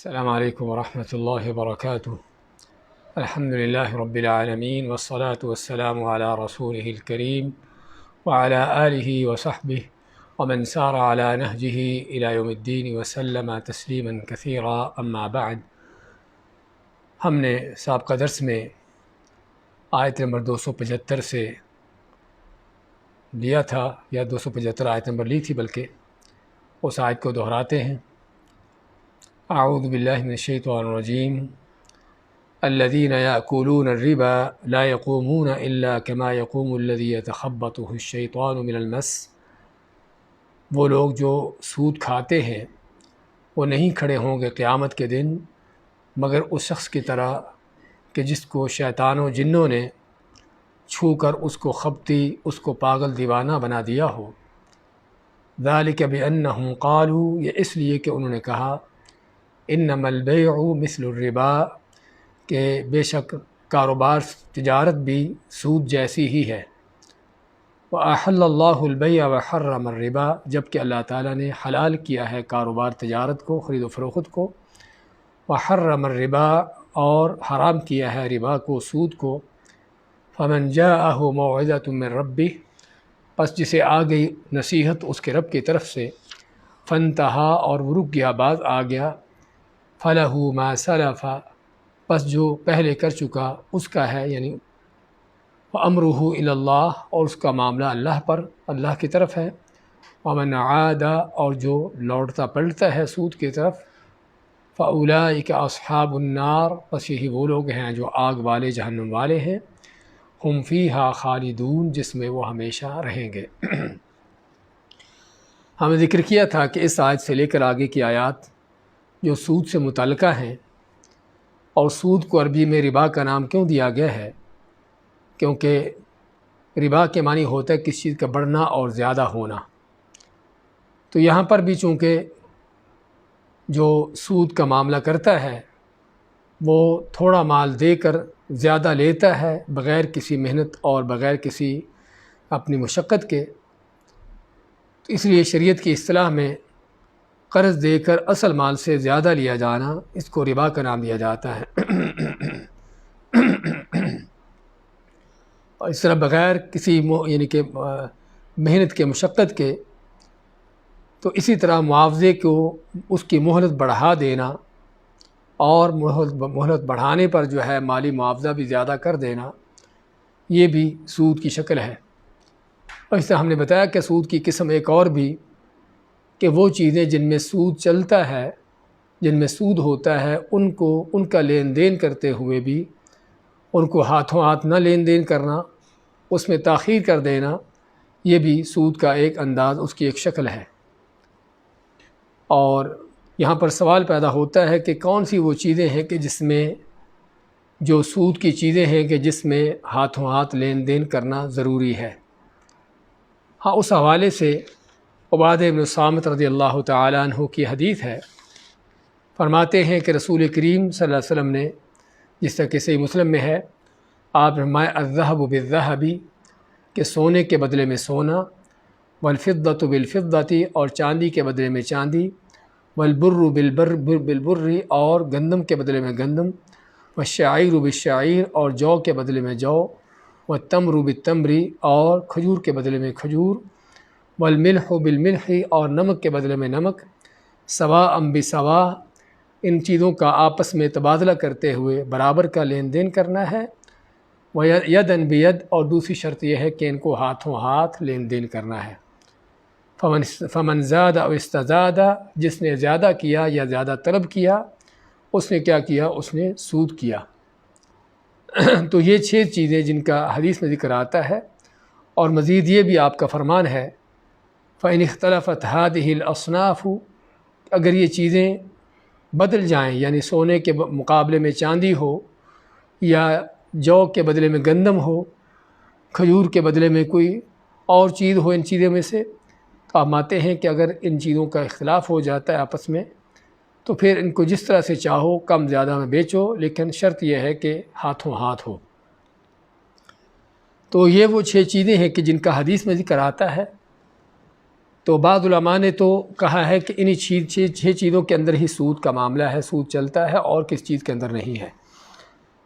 السلام علیکم ورحمۃ اللہ وبرکاتہ۔ الحمد للہ رب العالمین والصلاة والسلام علی رسولہ الکریم وعلی آلہ وصحبہ ومن سار علی نہجہ الی یوم الدین وسلم تسلیما کثیرا، اما بعد۔ ہم نے سابقہ درس میں آیت نمبر 275 سے لیا تھا، یا 275 آیت نمبر لی تھی، بلکہ اس آیت کو دہراتے ہیں۔ اعوذ باللہ من الشیطان الرجیم الذین یأکلون الربا لا یقومون الا کما یقوم الذی یتخبطہ الشیطان من المس۔ وہ لوگ جو سود کھاتے ہیں وہ نہیں کھڑے ہوں گے قیامت کے دن مگر اس شخص کی طرح کہ جس کو شیطان و جنوں نے چھو کر اس کو خبطی، اس کو پاگل دیوانہ بنا دیا ہو۔ ذالک بانہم قالوا، یہ اس لیے کہ انہوں نے کہا، انما البیع مثل الربا، کہ بے شک کاروبار تجارت بھی سود جیسی ہی ہے۔ وَأَحَلَّ اللَّهُ الْبَيْعَ وَحَرَّمَ الرِّبَا، جبکہ اللہ تعالیٰ نے حلال کیا ہے کاروبار تجارت کو، خرید و فروخت کو۔ وَحَرَّمَ الرِّبَا، اور حرام کیا ہے ربا کو، سود کو۔ فَمَنْ جَاءَهُ مَوْعِظَةٌ مِّن رَبِّهِ، پس جسے آ گئی نصیحت اس کے رب کی طرف سے، فَانْتَهَا، اور وہ رک گیا، باز آ گیا، فَلَهُ مَا سَلَفَ، پس جو پہلے کر چکا اس کا ہے، یعنی وَأَمْرُهُ إِلَى اللَّهِ، اور اس کا معاملہ اللہ پر، اللہ کی طرف ہے۔ وَمَنْ عَادَ، اور جو لوٹتا پلٹتا ہے سود کی طرف، فَأُولَئِكَ أَصْحَابُ النَّارِ، پس یہی وہ لوگ ہیں جو آگ والے، جہنم والے ہیں، ہم فیہا خالدون، جس میں وہ ہمیشہ رہیں گے۔ ہم نے ذکر کیا تھا کہ اس آیت سے لے کر آگے کی آیات جو سود سے متعلقہ ہیں، اور سود کو عربی میں ربا کا نام کیوں دیا گیا ہے؟ کیونکہ ربا کے معنی ہوتا ہے کسی چیز کا بڑھنا اور زیادہ ہونا۔ تو یہاں پر بھی چونکہ جو سود کا معاملہ کرتا ہے وہ تھوڑا مال دے کر زیادہ لیتا ہے بغیر کسی محنت اور بغیر کسی اپنی مشقت کے، تو اس لیے شریعت کی اصطلاح میں قرض دے کر اصل مال سے زیادہ لیا جانا، اس کو ربا کا نام دیا جاتا ہے۔ اور اس طرح بغیر کسی یعنی کہ محنت کے، مشقت کے، تو اسی طرح معاوضے کو، اس کی مہلت بڑھا دینا، اور مہلت بڑھانے پر جو ہے مالی معاوضہ بھی زیادہ کر دینا، یہ بھی سود کی شکل ہے۔ اور اس طرح ہم نے بتایا کہ سود کی قسم ایک اور بھی، کہ وہ چیزیں جن میں سود چلتا ہے، جن میں سود ہوتا ہے، ان کا لین دین کرتے ہوئے بھی ان کو ہاتھوں ہاتھ نہ لین دین کرنا، اس میں تاخیر کر دینا، یہ بھی سود کا ایک انداز، اس کی ایک شکل ہے۔ اور یہاں پر سوال پیدا ہوتا ہے کہ کون سی وہ چیزیں ہیں کہ جس میں، جو سود کی چیزیں ہیں کہ جس میں ہاتھوں ہاتھ لین دین کرنا ضروری ہے۔ ہاں، اس حوالے سے عبادہ بن صامت رضی اللہ تعالیٰ عنہ کی حدیث ہے، فرماتے ہیں کہ رسول کریم صلی اللہ علیہ وسلم نے، جس طرح کہ صحیح مسلم میں ہے، آپ فرمائے الذہب بالذہب، کہ سونے کے بدلے میں سونا، والفضۃ بالفضۃ، اور چاندی کے بدلے میں چاندی، والبر بالبر، اور گندم کے بدلے میں گندم، والشعیر بالشعیر، اور جو کے بدلے میں جو، والتمر بالتمر، اور کھجور کے بدلے میں کھجور، والملح بالملح، اور نمک کے بدلے میں نمک، سواء بسواء، ان چیزوں کا آپس میں تبادلہ کرتے ہوئے برابر کا لین دین کرنا ہے، وَيَدًا بِيَد، اور دوسری شرط یہ ہے کہ ان کو ہاتھوں ہاتھ لین دین کرنا ہے۔ فمن زاد او استزاد، جس نے زیادہ کیا یا زیادہ طلب کیا، اس نے کیا کیا؟ اس نے سود کیا۔ تو یہ 6 چیزیں جن کا حدیث میں ذکر آتا ہے، اور مزید یہ بھی آپ کا فرمان ہے، فَإِنِ اخْتَلَفَتْ هَذِهِ الْأَصْنَافُ، اگر یہ چیزیں بدل جائیں، یعنی سونے کے مقابلے میں چاندی ہو، یا جو کے بدلے میں گندم ہو، کھجور کے بدلے میں کوئی اور چیز ہو ان چیزوں میں سے، تو آپ مانتے ہیں کہ اگر ان چیزوں کا اختلاف ہو جاتا ہے آپس میں، تو پھر ان کو جس طرح سے چاہو کم زیادہ میں بیچو، لیکن شرط یہ ہے کہ ہاتھوں ہاتھ ہو۔ تو یہ وہ 6 چیزیں ہیں کہ جن کا حدیث میں ذکر آتا ہے۔ تو بعض علماء نے تو کہا ہے کہ انہی چھ چیزوں کے اندر ہی سود کا معاملہ ہے، سود چلتا ہے، اور کس چیز کے اندر نہیں ہے۔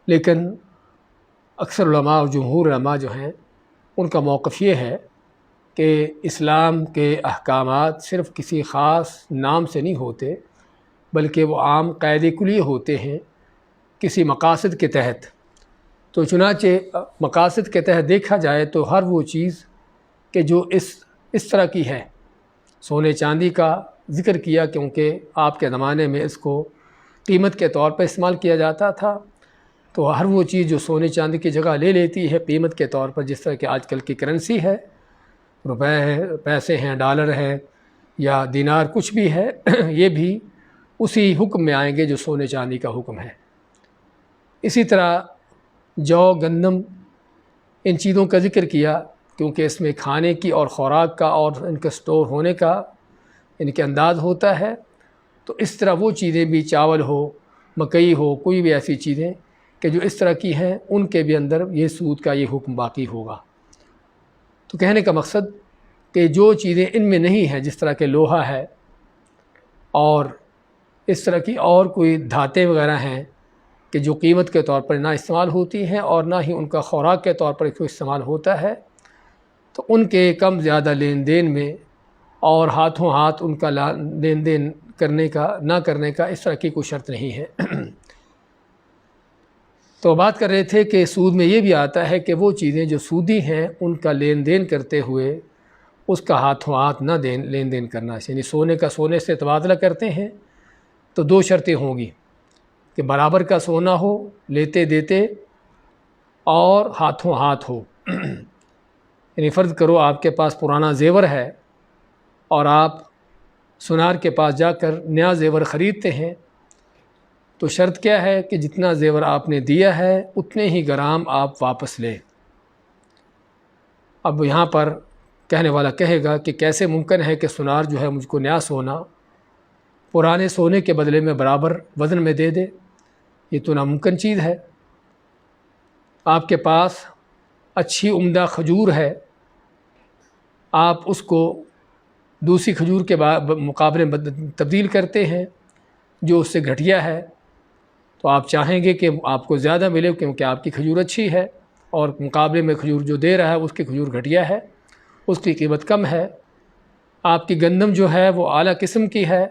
لیکن اکثر علماء اور جمہور علماء جو ہیں ان کا موقف یہ ہے کہ اسلام کے احکامات صرف کسی خاص نام سے نہیں ہوتے، بلکہ وہ عام قاعدے کلی ہوتے ہیں کسی مقاصد کے تحت۔ تو چنانچہ مقاصد کے تحت دیکھا جائے تو ہر وہ چیز کہ جو اس طرح کی ہے، سونے چاندی کا ذکر کیا کیونکہ آپ کے زمانے میں اس کو قیمت کے طور پر استعمال کیا جاتا تھا، تو ہر وہ چیز جو سونے چاندی کی جگہ لے لیتی ہے قیمت کے طور پر، جس طرح کہ آج کل کی کرنسی ہے، روپے ہے، پیسے ہیں، ڈالر ہے یا دینار، کچھ بھی ہے، یہ بھی اسی حکم میں آئیں گے جو سونے چاندی کا حکم ہے۔ اسی طرح جو گندم، ان چیزوں کا ذکر کیا کیونکہ اس میں کھانے کی اور خوراک کا اور ان کے سٹور ہونے کا ان کے انداز ہوتا ہے، تو اس طرح وہ چیزیں بھی، چاول ہو، مکئی ہو، کوئی بھی ایسی چیزیں کہ جو اس طرح کی ہیں، ان کے بھی اندر یہ سود کا یہ حکم باقی ہوگا۔ تو کہنے کا مقصد کہ جو چیزیں ان میں نہیں ہیں، جس طرح کے لوہا ہے اور اس طرح کی اور کوئی دھاتیں وغیرہ ہیں کہ جو قیمت کے طور پر نہ استعمال ہوتی ہیں اور نہ ہی ان کا خوراک کے طور پر کوئی استعمال ہوتا ہے، تو ان کے کم زیادہ لین دین میں اور ہاتھوں ہاتھ ان کا لین دین کرنے کا نہ کرنے کا اس طرح کی کوئی شرط نہیں ہے۔ تو بات کر رہے تھے کہ سود میں یہ بھی آتا ہے کہ وہ چیزیں جو سودی ہیں ان کا لین دین کرتے ہوئے اس کا ہاتھوں ہاتھ نہ لین دین کرنا، یعنی سونے کا سونے سے تبادلہ کرتے ہیں تو دو شرطیں ہوں گی کہ برابر کا سونا ہو لیتے دیتے اور ہاتھوں ہاتھ ہو۔ یعنی فرض کرو آپ کے پاس پرانا زیور ہے اور آپ سونار کے پاس جا کر نیا زیور خریدتے ہیں، تو شرط کیا ہے کہ جتنا زیور آپ نے دیا ہے اتنے ہی گرام آپ واپس لیں۔ اب یہاں پر کہنے والا کہے گا کہ کیسے ممکن ہے کہ سونار جو ہے مجھ کو نیا سونا پرانے سونے کے بدلے میں برابر وزن میں دے دے؟ یہ تو ناممکن چیز ہے۔ آپ کے پاس اچھی عمدہ کھجور ہے، آپ اس کو دوسری کھجور کے مقابلے میں تبدیل کرتے ہیں جو اس سے گھٹیا ہے، تو آپ چاہیں گے کہ آپ کو زیادہ ملے کیونکہ آپ کی کھجور اچھی ہے، اور مقابلے میں کھجور جو دے رہا ہے اس کی کھجور گھٹیا ہے، اس کی قیمت کم ہے۔ آپ کی گندم جو ہے وہ اعلیٰ قسم کی ہے،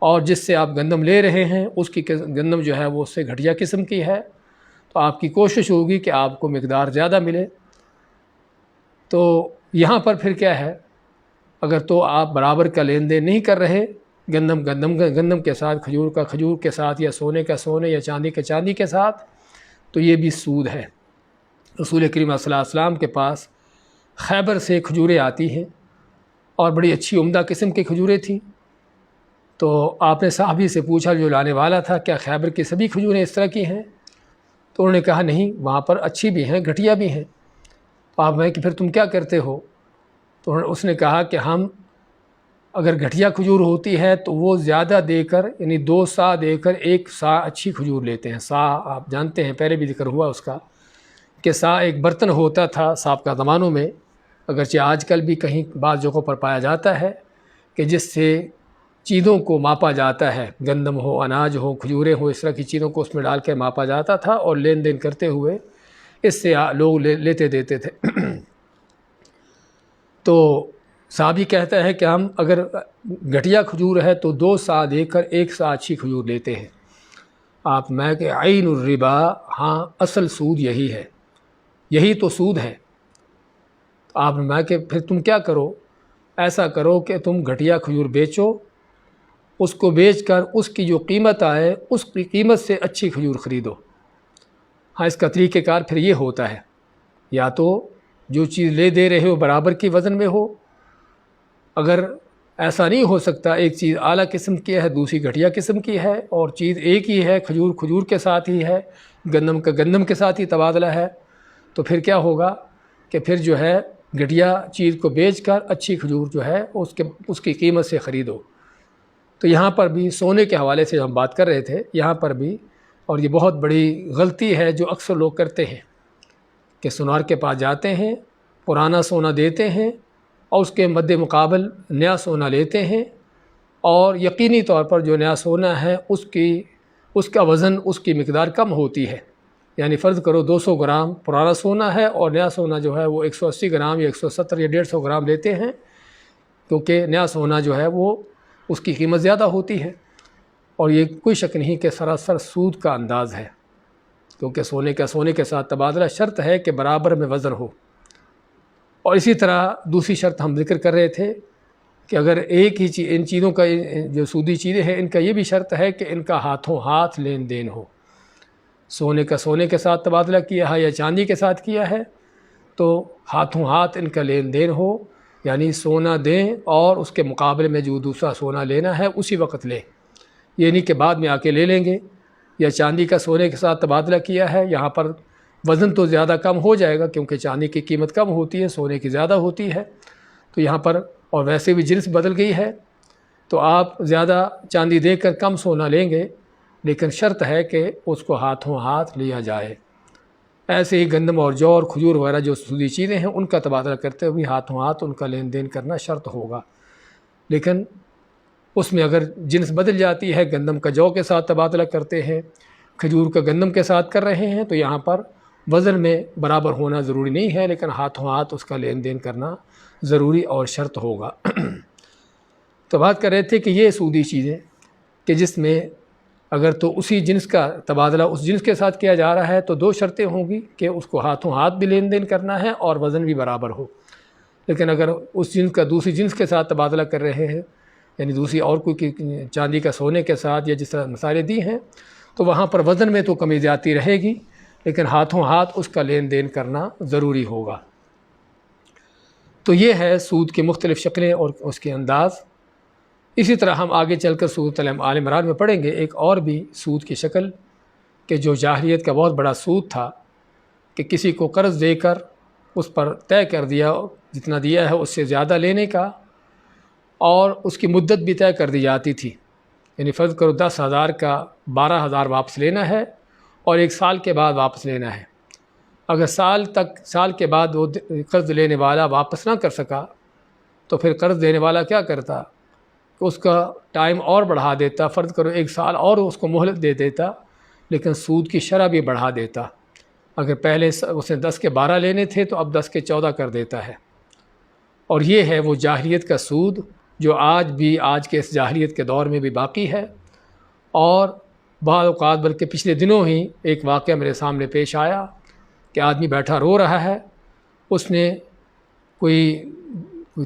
اور جس سے آپ گندم لے رہے ہیں اس کی گندم جو ہے وہ اس سے گھٹیا قسم کی ہے، تو آپ کی کوشش ہوگی کہ آپ کو مقدار زیادہ ملے۔ تو یہاں پر پھر کیا ہے، اگر تو آپ برابر کا لین دین نہیں کر رہے گندم کے ساتھ، کھجور کا کھجور کے ساتھ، یا سونے کا سونے، یا چاندی کا چاندی کے ساتھ، تو یہ بھی سود ہے۔ رسول کریم صلی اللہ علیہ وسلم کے پاس خیبر سے کھجوریں آتی ہیں اور بڑی اچھی عمدہ قسم کی کھجوریں تھیں، تو آپ نے صحابی سے پوچھا جو لانے والا تھا، کیا خیبر کی سبھی کھجوریں اس طرح کی ہیں؟ تو انہوں نے کہا نہیں، وہاں پر اچھی بھی ہیں، گھٹیا بھی ہیں۔ تو آپ کہ پھر تم کیا کرتے ہو؟ تو اس نے کہا کہ ہم اگر گھٹیا کھجور ہوتی ہے تو وہ زیادہ دے کر، یعنی 2 سا دے کر 1 سا اچھی کھجور لیتے ہیں۔ سا آپ جانتے ہیں، پہلے بھی ذکر ہوا اس کا، کہ سا ایک برتن ہوتا تھا سابقہ زمانوں میں، اگرچہ آج کل بھی کہیں بعض جگہوں پر پایا جاتا ہے، کہ جس سے چیزوں کو ماپا جاتا ہے، گندم ہو، اناج ہو، کھجوریں ہو، اس طرح کی چیزوں کو اس میں ڈال کے ماپا جاتا تھا، اور لین دین کرتے ہوئے اس سے لوگ لیتے دیتے تھے۔ تو صحابی کہتا ہے کہ ہم اگر گھٹیا کھجور ہے تو 2 سا دے کر 1 سا اچھی کھجور لیتے ہیں۔ آپ میں کہ عین الربا، ہاں اصل سود یہی ہے، یہی تو سود ہے۔ آپ میں کہ پھر تم کیا کرو؟ ایسا کرو کہ تم گھٹیا کھجور بیچو، اس کو بیچ کر اس کی جو قیمت آئے اس کی قیمت سے اچھی کھجور خریدو۔ ہاں، اس کا طریقہ کار پھر یہ ہوتا ہے، یا تو جو چیز لے دے رہے ہو برابر کی وزن میں ہو، اگر ایسا نہیں ہو سکتا، ایک چیز اعلیٰ قسم کی ہے، دوسری گھٹیا قسم کی ہے، اور چیز ایک ہی ہے، کھجور کھجور کے ساتھ ہی ہے، گندم کا گندم کے ساتھ ہی تبادلہ ہے، تو پھر کیا ہوگا کہ پھر جو ہے گھٹیا چیز کو بیچ کر اچھی کھجور جو ہے اس کی قیمت سے خریدو۔ تو یہاں پر بھی سونے کے حوالے سے ہم بات کر رہے تھے، یہاں پر بھی، اور یہ بہت بڑی غلطی ہے جو اکثر لوگ کرتے ہیں، کہ سونار کے پاس جاتے ہیں، پرانا سونا دیتے ہیں، اور اس کے مد مقابل نیا سونا لیتے ہیں، اور یقینی طور پر جو نیا سونا ہے اس کا وزن، اس کی مقدار کم ہوتی ہے. یعنی فرض کرو 200 گرام پرانا سونا ہے اور نیا سونا جو ہے وہ 180 گرام یا 170 یا 150 گرام لیتے ہیں، کیونکہ نیا سونا جو ہے وہ اس کی قیمت زیادہ ہوتی ہے. اور یہ کوئی شک نہیں کہ سراسر سود کا انداز ہے، کیونکہ سونے کے ساتھ تبادلہ شرط ہے کہ برابر میں وزن ہو. اور اسی طرح دوسری شرط ہم ذکر کر رہے تھے کہ اگر ایک ہی ان چیزوں کا، جو سودی چیزیں ہیں، ان کا یہ بھی شرط ہے کہ ان کا ہاتھوں ہاتھ لین دین ہو. سونے کے ساتھ تبادلہ کیا ہے یا چاندی کے ساتھ کیا ہے تو ہاتھوں ہاتھ ان کا لین دین ہو، یعنی سونا دیں اور اس کے مقابلے میں جو دوسرا سونا لینا ہے اسی وقت لیں. یہ نہیں کہ بعد میں آ کے لے لیں گے. یا چاندی کا سونے کے ساتھ تبادلہ کیا ہے، یہاں پر وزن تو زیادہ کم ہو جائے گا کیونکہ چاندی کی قیمت کم ہوتی ہے، سونے کی زیادہ ہوتی ہے. تو یہاں پر، اور ویسے بھی جنس بدل گئی ہے، تو آپ زیادہ چاندی دے کر کم سونا لیں گے، لیکن شرط ہے کہ اس کو ہاتھوں ہاتھ لیا جائے. ایسے ہی گندم اور جو اور کھجور وغیرہ جو سودی چیزیں ہیں ان کا تبادلہ کرتے ہوئے ہاتھوں ہاتھ ان کا لین دین کرنا شرط ہوگا. لیکن اس میں اگر جنس بدل جاتی ہے، گندم کا جو کے ساتھ تبادلہ کرتے ہیں، کھجور کا گندم کے ساتھ کر رہے ہیں، تو یہاں پر وزن میں برابر ہونا ضروری نہیں ہے، لیکن ہاتھوں ہاتھ اس کا لین دین کرنا ضروری اور شرط ہوگا. تو بات کر رہے تھے کہ یہ سودی چیزیں کہ جس میں اگر تو اسی جنس کا تبادلہ اس جنس کے ساتھ کیا جا رہا ہے تو دو شرطیں ہوں گی کہ اس کو ہاتھوں ہاتھ بھی لین دین کرنا ہے اور وزن بھی برابر ہو. لیکن اگر اس جنس کا دوسری جنس کے ساتھ تبادلہ کر رہے ہیں، یعنی دوسری اور کوئی چاندی کا سونے کے ساتھ یا جس طرح مثالیں دی ہیں، تو وہاں پر وزن میں تو کمی زیادتی رہے گی، لیکن ہاتھوں ہاتھ اس کا لین دین کرنا ضروری ہوگا. تو یہ ہے سود کی مختلف شکلیں اور اس کے انداز. اسی طرح ہم آگے چل کر سورۃ آل عمران میں پڑھیں گے ایک اور بھی سود کی شکل کہ جو جاہلیت کا بہت بڑا سود تھا کہ کسی کو قرض دے کر اس پر طے کر دیا، جتنا دیا ہے اس سے زیادہ لینے کا، اور اس کی مدت بھی طے کر دی جاتی تھی. یعنی فرض کرو 10,000 کا 12,000 واپس لینا ہے اور 1 سال کے بعد واپس لینا ہے. اگر سال کے بعد وہ قرض لینے والا واپس نہ کر سکا تو پھر قرض دینے والا کیا کرتا کہ اس کا ٹائم اور بڑھا دیتا. فرض کرو 1 سال اور اس کو مہلت دے دیتا، لیکن سود کی شرح بھی بڑھا دیتا. اگر پہلے اس نے 10 کے 12 لینے تھے تو اب 10 کے 14 کر دیتا ہے. اور یہ ہے وہ جاہلیت کا سود جو آج کے اس جاہلیت کے دور میں بھی باقی ہے. اور بعض اوقات بلکہ پچھلے دنوں ہی ایک واقعہ میرے سامنے پیش آیا کہ آدمی بیٹھا رو رہا ہے. اس نے کوئی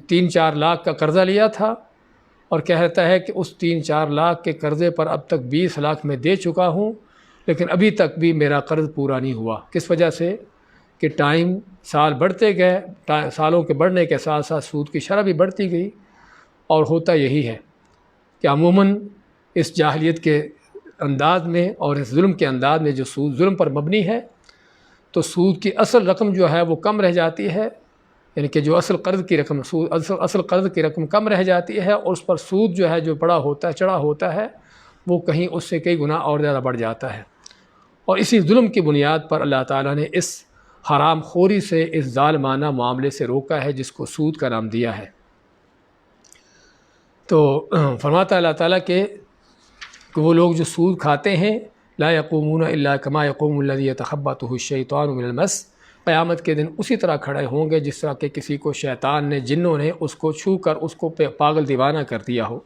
3-4 لاکھ کا قرضہ لیا تھا اور کہتا ہے کہ اس 3-4 لاکھ کے قرضے پر اب تک 20 لاکھ میں دے چکا ہوں، لیکن ابھی تک بھی میرا قرض پورا نہیں ہوا. کس وجہ سے؟ کہ سال بڑھتے گئے، سالوں کے بڑھنے کے ساتھ ساتھ سود کی شرح بھی بڑھتی گئی. اور ہوتا یہی ہے کہ عموماً اس جاہلیت کے انداز میں اور اس ظلم کے انداز میں جو سود ظلم پر مبنی ہے، تو سود کی اصل رقم جو ہے وہ کم رہ جاتی ہے. یعنی کہ جو اصل قرض کی رقم کم رہ جاتی ہے، اور اس پر سود جو ہے جو چڑھا ہوتا ہے وہ کہیں اس سے کئی گنا اور زیادہ بڑھ جاتا ہے. اور اسی ظلم کی بنیاد پر اللہ تعالیٰ نے اس حرام خوری سے، اس ظالمانہ معاملے سے روکا ہے جس کو سود کا نام دیا ہے. تو فرماتا اللہ تعالیٰ کہ وہ لوگ جو سود کھاتے ہیں لا یقومون الا کما یقوم الذی یتخبطہ الشیطان من المس، قیامت کے دن اسی طرح کھڑے ہوں گے جس طرح کہ کسی کو شیطان نے، جنوں نے اس کو چھو کر اس کو پاگل دیوانہ کر دیا ہو.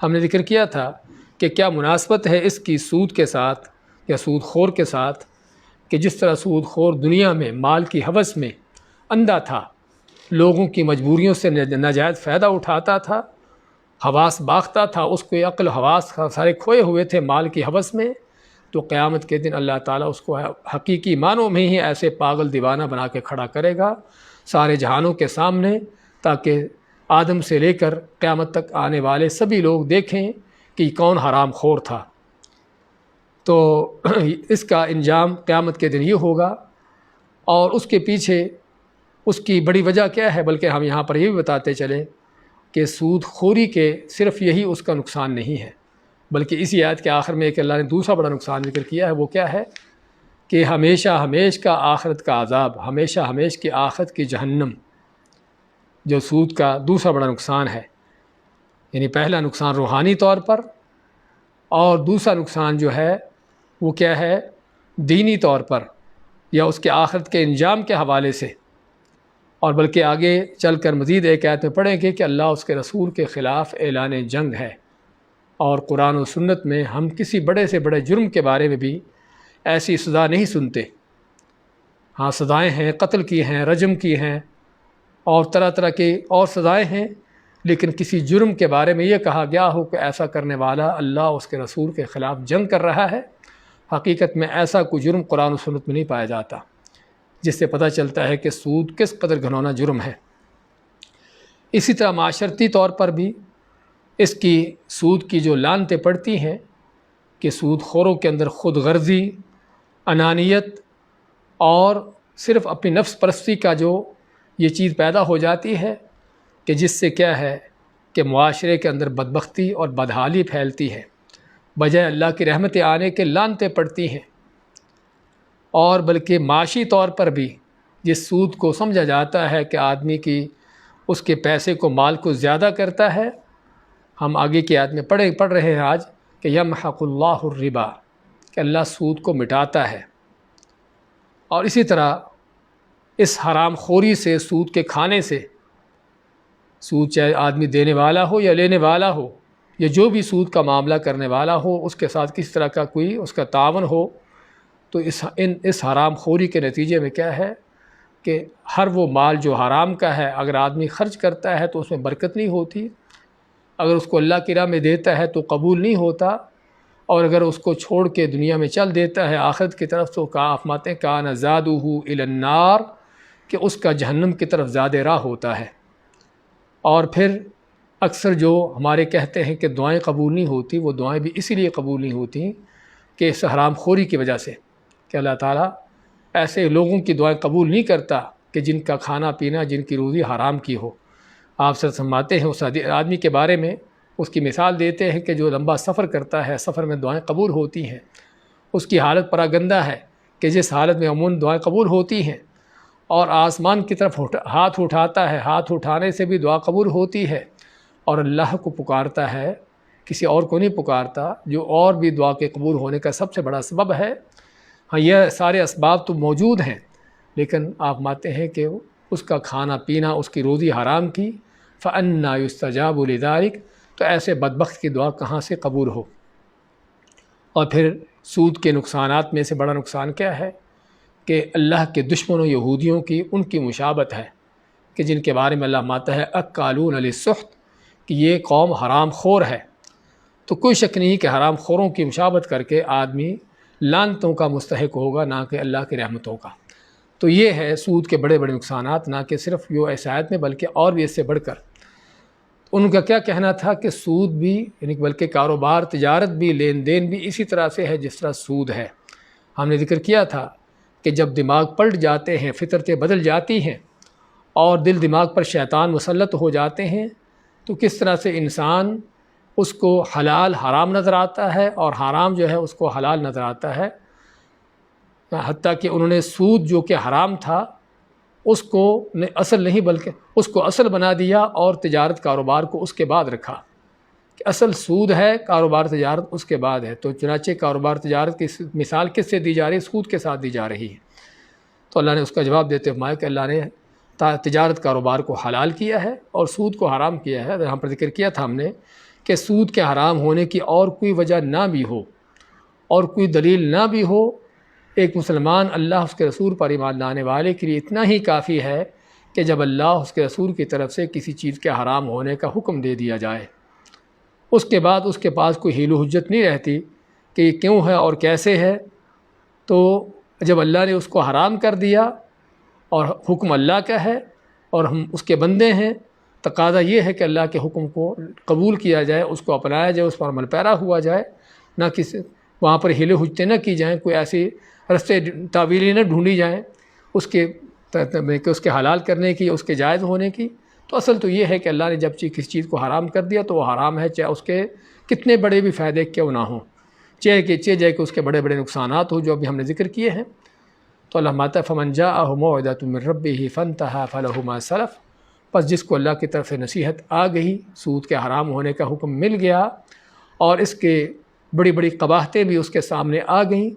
ہم نے ذکر کیا تھا کہ کیا مناسبت ہے اس کی سود کے ساتھ یا سود خور کے ساتھ، کہ جس طرح سود خور دنیا میں مال کی ہوس میں اندھا تھا، لوگوں کی مجبوریوں سے ناجائز فائدہ اٹھاتا تھا، حواس باختہ تھا، اس کو عقل حواس سارے کھوئے ہوئے تھے مال کی ہوس میں، تو قیامت کے دن اللہ تعالیٰ اس کو حقیقی معنوں میں ہی ایسے پاگل دیوانہ بنا کے کھڑا کرے گا سارے جہانوں کے سامنے، تاکہ آدم سے لے کر قیامت تک آنے والے سبھی لوگ دیکھیں کہ کون حرام خور تھا. تو اس کا انجام قیامت کے دن یہ ہوگا. اور اس کے پیچھے اس کی بڑی وجہ کیا ہے؟ بلکہ ہم یہاں پر یہ بھی بتاتے چلیں کہ سود خوری کے صرف یہی اس کا نقصان نہیں ہے، بلکہ اسی آیت کے آخر میں ایک اللہ نے دوسرا بڑا نقصان ذکر کیا ہے. وہ کیا ہے؟ کہ ہمیشہ کا آخرت کا عذاب، ہمیشہ کی آخرت کی جہنم. جو سود کا دوسرا بڑا نقصان ہے، یعنی پہلا نقصان روحانی طور پر، اور دوسرا نقصان جو ہے وہ کیا ہے، دینی طور پر یا اس کے آخرت کے انجام کے حوالے سے۔ اور بلکہ آگے چل کر مزید ایک آیت میں پڑھیں گے کہ اللہ اس کے رسول کے خلاف اعلان جنگ ہے، اور قرآن و سنت میں ہم کسی بڑے سے بڑے جرم کے بارے میں بھی ایسی سزا نہیں سنتے۔ ہاں سزائیں ہیں، قتل کی ہیں، رجم کی ہیں، اور طرح طرح کی اور سزائیں ہیں، لیکن کسی جرم کے بارے میں یہ کہا گیا ہو کہ ایسا کرنے والا اللہ اس کے رسول کے خلاف جنگ کر رہا ہے، حقیقت میں ایسا کوئی جرم قرآن و سنت میں نہیں پایا جاتا، جس سے پتہ چلتا ہے کہ سود کس قدر گھنونا جرم ہے۔ اسی طرح معاشرتی طور پر بھی اس کی سود کی جو لعنتیں پڑتی ہیں کہ سود خوروں کے اندر خود غرضی، انانیت اور صرف اپنی نفس پرستی کا جو یہ چیز پیدا ہو جاتی ہے کہ جس سے کیا ہے کہ معاشرے کے اندر بدبختی اور بدحالی پھیلتی ہے، بجائے اللہ کی رحمتیں آنے کے لعنتیں پڑتی ہیں۔ اور بلکہ معاشی طور پر بھی جس سود کو سمجھا جاتا ہے کہ آدمی کی اس کے پیسے کو، مال کو زیادہ کرتا ہے، ہم آگے کی آیت میں پڑھ رہے ہیں آج کہ یمحق اللہ الربا، کہ اللہ سود کو مٹاتا ہے۔ اور اسی طرح اس حرام خوری سے، سود کے کھانے سے، سود چاہے آدمی دینے والا ہو یا لینے والا ہو، یا جو بھی سود کا معاملہ کرنے والا ہو، اس کے ساتھ کس طرح کا کوئی اس کا تعاون ہو، تو اس حرام خوری کے نتیجے میں کیا ہے کہ ہر وہ مال جو حرام کا ہے اگر آدمی خرچ کرتا ہے تو اس میں برکت نہیں ہوتی، اگر اس کو اللہ کی راہ میں دیتا ہے تو قبول نہیں ہوتا، اور اگر اس کو چھوڑ کے دنیا میں چل دیتا ہے آخرت کی طرف تو آپ ماتے کان زادہ الی النار، کہ اس کا جہنم کی طرف زیادہ راہ ہوتا ہے۔ اور پھر اکثر جو ہمارے کہتے ہیں کہ دعائیں قبول نہیں ہوتی، وہ دعائیں بھی اسی لیے قبول نہیں ہوتی کہ اس حرام خوری کی وجہ سے، کہ اللہ تعالیٰ ایسے لوگوں کی دعائیں قبول نہیں کرتا کہ جن کا کھانا پینا، جن کی روزی حرام کی ہو۔ آپ سے فرماتے ہیں اس آدمی کے بارے میں، اس کی مثال دیتے ہیں کہ جو لمبا سفر کرتا ہے، سفر میں دعائیں قبول ہوتی ہیں، اس کی حالت پراگندہ ہے کہ جس حالت میں عموماً دعائیں قبول ہوتی ہیں، اور آسمان کی طرف ہاتھ اٹھاتا ہے، ہاتھ اٹھانے سے بھی دعا قبول ہوتی ہے، اور اللہ کو پکارتا ہے، کسی اور کو نہیں پکارتا، جو اور بھی دعا کے قبول ہونے کا سب سے بڑا سبب ہے۔ ہاں یہ سارے اسباب تو موجود ہیں، لیکن آپ مانتے ہیں کہ اس کا کھانا پینا، اس کی روزی حرام کی، فَأَنَّا يُسْتَجَابُ لِذَلِكَ، تو ایسے بدبخت کی دعا کہاں سے قبول ہو۔ اور پھر سود کے نقصانات میں سے بڑا نقصان کیا ہے کہ اللہ کے دشمنوں یہودیوں کی ان کی مشابت ہے، کہ جن کے بارے میں اللہ ماتا ہے اکالون للسحت، کہ یہ قوم حرام خور ہے۔ تو کوئی شک نہیں کہ حرام خوروں کی مشابت کر کے آدمی لعنتوں کا مستحق ہوگا، نہ کہ اللہ کی رحمتوں کا۔ تو یہ ہے سود کے بڑے بڑے نقصانات، نہ کہ صرف یہ اس آیت میں بلکہ اور بھی اس سے بڑھ کر۔ ان کا کیا کہنا تھا کہ سود بھی، یعنی بلکہ کاروبار، تجارت بھی، لین دین بھی اسی طرح سے ہے جس طرح سود ہے۔ ہم نے ذکر کیا تھا کہ جب دماغ پلٹ جاتے ہیں، فطرتیں بدل جاتی ہیں، اور دل دماغ پر شیطان مسلط ہو جاتے ہیں، تو کس طرح سے انسان اس کو حلال حرام نظر آتا ہے، اور حرام جو ہے اس کو حلال نظر آتا ہے۔ حتیٰ کہ انہوں نے سود جو کہ حرام تھا اس کو اصل نہیں بلکہ اس کو اصل بنا دیا، اور تجارت کاروبار کو اس کے بعد رکھا کہ اصل سود ہے، کاروبار تجارت اس کے بعد ہے۔ تو چنانچہ کاروبار تجارت کی مثال کس سے دی جا رہی ہے؟ سود کے ساتھ دی جا رہی ہے۔ تو اللہ نے اس کا جواب دیتے فرمایا کہ اللہ نے تجارت کاروبار کو حلال کیا ہے اور سود کو حرام کیا ہے۔ یہاں پر ذکر کیا تھا ہم نے کہ سود کے حرام ہونے کی اور کوئی وجہ نہ بھی ہو اور کوئی دلیل نہ بھی ہو، ایک مسلمان اللہ اس کے رسول پر ایمان لانے والے کے لیے اتنا ہی کافی ہے کہ جب اللہ اس کے رسول کی طرف سے کسی چیز کے حرام ہونے کا حکم دے دیا جائے، اس کے بعد اس کے پاس کوئی حیل و حجت نہیں رہتی کہ یہ کیوں ہے اور کیسے ہے۔ تو جب اللہ نے اس کو حرام کر دیا اور حکم اللہ کا ہے اور ہم اس کے بندے ہیں، تقاضا یہ ہے کہ اللہ کے حکم کو قبول کیا جائے، اس کو اپنایا جائے، اس پر عمل پیرا ہوا جائے، نہ کسی وہاں پر حیل و حجتیں نہ کی جائیں، کوئی ایسی رستے تعویلی نہ ڈھونڈی جائیں اس کے حلال کرنے کی، اس کے جائز ہونے کی۔ تو اصل تو یہ ہے کہ اللہ نے جب کسی چیز کو حرام کر دیا تو وہ حرام ہے، چاہے اس کے کتنے بڑے بھی فائدے کیوں نہ ہوں، چاہے کہ اس کے بڑے بڑے نقصانات ہوں جو ابھی ہم نے ذکر کیے ہیں۔ تو اللہ ماتا فمن جاءہ موعظۃ من ربہ فانتہی فلہ ما سلف پس جس کو اللہ کی طرف سے نصیحت آ گئی، سود کے حرام ہونے کا حکم مل گیا اور اس کے بڑی بڑی قباحتیں بھی اس کے سامنے آ گئیں،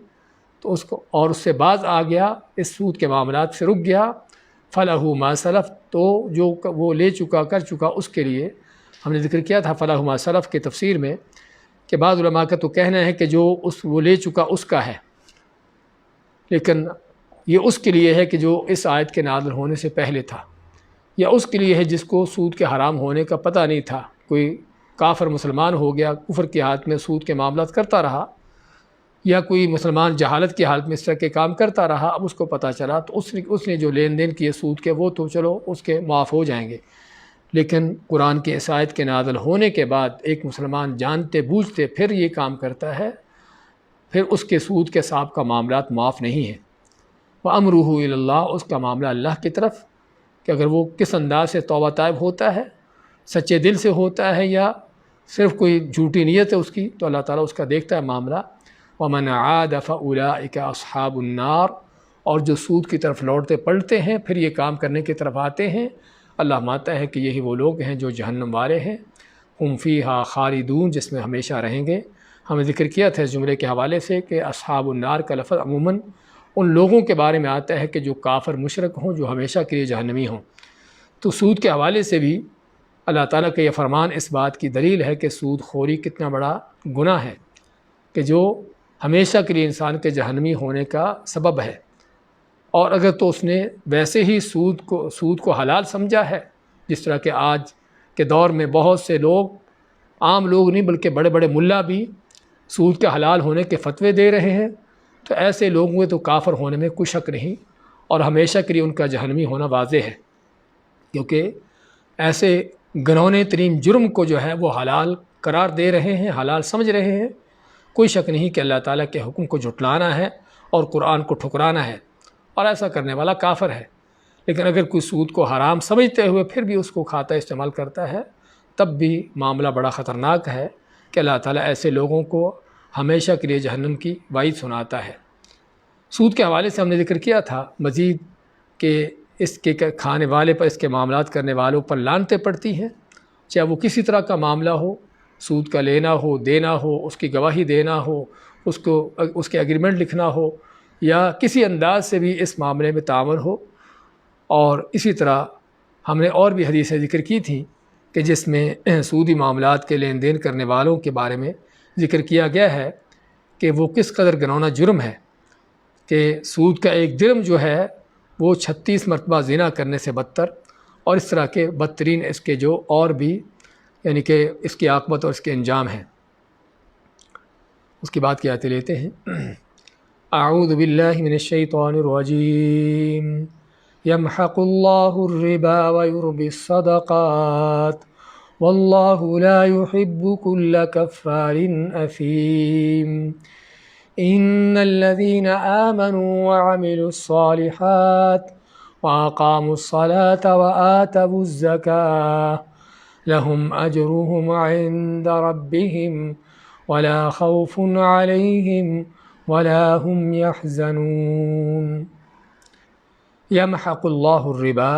تو اس کو اور اس سے باز آ گیا، اس سود کے معاملات سے رک گیا، فَلَهُ مَا سَلَف، تو جو وہ لے چکا کر چکا اس کے لیے ہم نے ذکر کیا تھا فَلَهُ مَا سَلَف کی تفسیر میں کہ بعض علماء کا تو کہنا ہے کہ جو وہ لے چکا اس کا ہے، لیکن یہ اس کے لیے ہے کہ جو اس آیت کے نازل ہونے سے پہلے تھا، یا اس کے لیے ہے جس کو سود کے حرام ہونے کا پتہ نہیں تھا، کوئی کافر مسلمان ہو گیا، کفر کے حالت میں سود کے معاملات کرتا رہا، یا کوئی مسلمان جہالت کی حالت میں اس طرح کے کام کرتا رہا، اب اس کو پتہ چلا تو اس نے جو لین دین کیے سود کے وہ تو چلو اس کے معاف ہو جائیں گے، لیکن قرآن کے اس آیت کے نازل ہونے کے بعد ایک مسلمان جانتے بوجھتے پھر یہ کام کرتا ہے، پھر اس کے سود کے سابقہ معاملات معاف نہیں ہیں۔ وَأَمْرُهُ إِلَى اللَّهِ، اس کا معاملہ اللہ کی طرف، کہ اگر وہ کس انداز سے توبہ طائب ہوتا ہے، سچے دل سے ہوتا ہے یا صرف کوئی جھوٹی نیت ہے اس کی، تو اللہ تعالیٰ اس کا دیکھتا ہے معاملہ۔ وَمَنْ عَادَ فَأُولَٰئِكَ أَصْحَابُ النَّارِ، اور جو سود کی طرف لوٹتے پلٹتے ہیں پھر یہ کام کرنے کی طرف آتے ہیں، اللہ مانتا ہے کہ یہی وہ لوگ ہیں جو جہنم والے ہیں، ہم فیہا خالدون، جس میں ہمیشہ رہیں گے۔ ہمیں ذکر کیا تھا اس جملے کے حوالے سے کہ اصحاب النار کا لفظ عموماً ان لوگوں کے بارے میں آتا ہے کہ جو کافر مشرک ہوں، جو ہمیشہ کے لیے جہنمی ہوں۔ تو سود کے حوالے سے بھی اللہ تعالیٰ کا یہ فرمان اس بات کی دلیل ہے کہ سود خوری کتنا بڑا گناہ ہے، کہ جو ہمیشہ کے لیے انسان کے جہنمی ہونے کا سبب ہے، اور اگر تو اس نے ویسے ہی سود کو حلال سمجھا ہے، جس طرح کہ آج کے دور میں بہت سے لوگ، عام لوگ نہیں بلکہ بڑے بڑے ملا بھی سود کے حلال ہونے کے فتوے دے رہے ہیں، تو ایسے لوگوں میں تو کافر ہونے میں کوئی شک نہیں، اور ہمیشہ کے لیے ان کا جہنمی ہونا واضح ہے، کیونکہ ایسے گنونے ترین جرم کو جو ہے وہ حلال قرار دے رہے ہیں، حلال سمجھ رہے ہیں۔ کوئی شک نہیں کہ اللہ تعالیٰ کے حکم کو جھٹلانا ہے اور قرآن کو ٹھکرانا ہے، اور ایسا کرنے والا کافر ہے۔ لیکن اگر کوئی سود کو حرام سمجھتے ہوئے پھر بھی اس کو کھاتا استعمال کرتا ہے، تب بھی معاملہ بڑا خطرناک ہے کہ اللہ تعالیٰ ایسے لوگوں کو ہمیشہ کے لیے جہنم کی وعید سناتا ہے۔ سود کے حوالے سے ہم نے ذکر کیا تھا مزید کہ اس کے کھانے والے پر، اس کے معاملات کرنے والوں پر لعنتیں پڑتی ہیں، چاہے وہ کسی طرح کا معاملہ ہو، سود کا لینا ہو، دینا ہو، اس کی گواہی دینا ہو، اس کے ایگریمنٹ لکھنا ہو، یا کسی انداز سے بھی اس معاملے میں تعاون ہو۔ اور اسی طرح ہم نے اور بھی حدیثیں ذکر کی تھیں کہ جس میں سودی معاملات کے لین دین کرنے والوں کے بارے میں ذکر کیا گیا ہے کہ وہ کس قدر گنونا جرم ہے، کہ سود کا ایک درم جو ہے وہ 36 مرتبہ زنا کرنے سے بدتر، اور اس طرح کے بدترین اس کے جو اور بھی یعنی کہ اس کی عاقبت اور اس کے انجام ہیں۔ اس کی بات کی آیتیں لیتے ہیں۔ اعوذ باللہ من الشیطان الرجیم، یمحق اللہ الربا ویربی الصدقات واللہ لا يحب كل كفار اثیم، ان الذین آمنوا وعملوا الصالحات واقاموا الصلاة وآتوا الزکاة لهم اجرهم عند ربهم ولا خوف عليهم ولا هم يحزنون۔ یمحق اللہ الربا،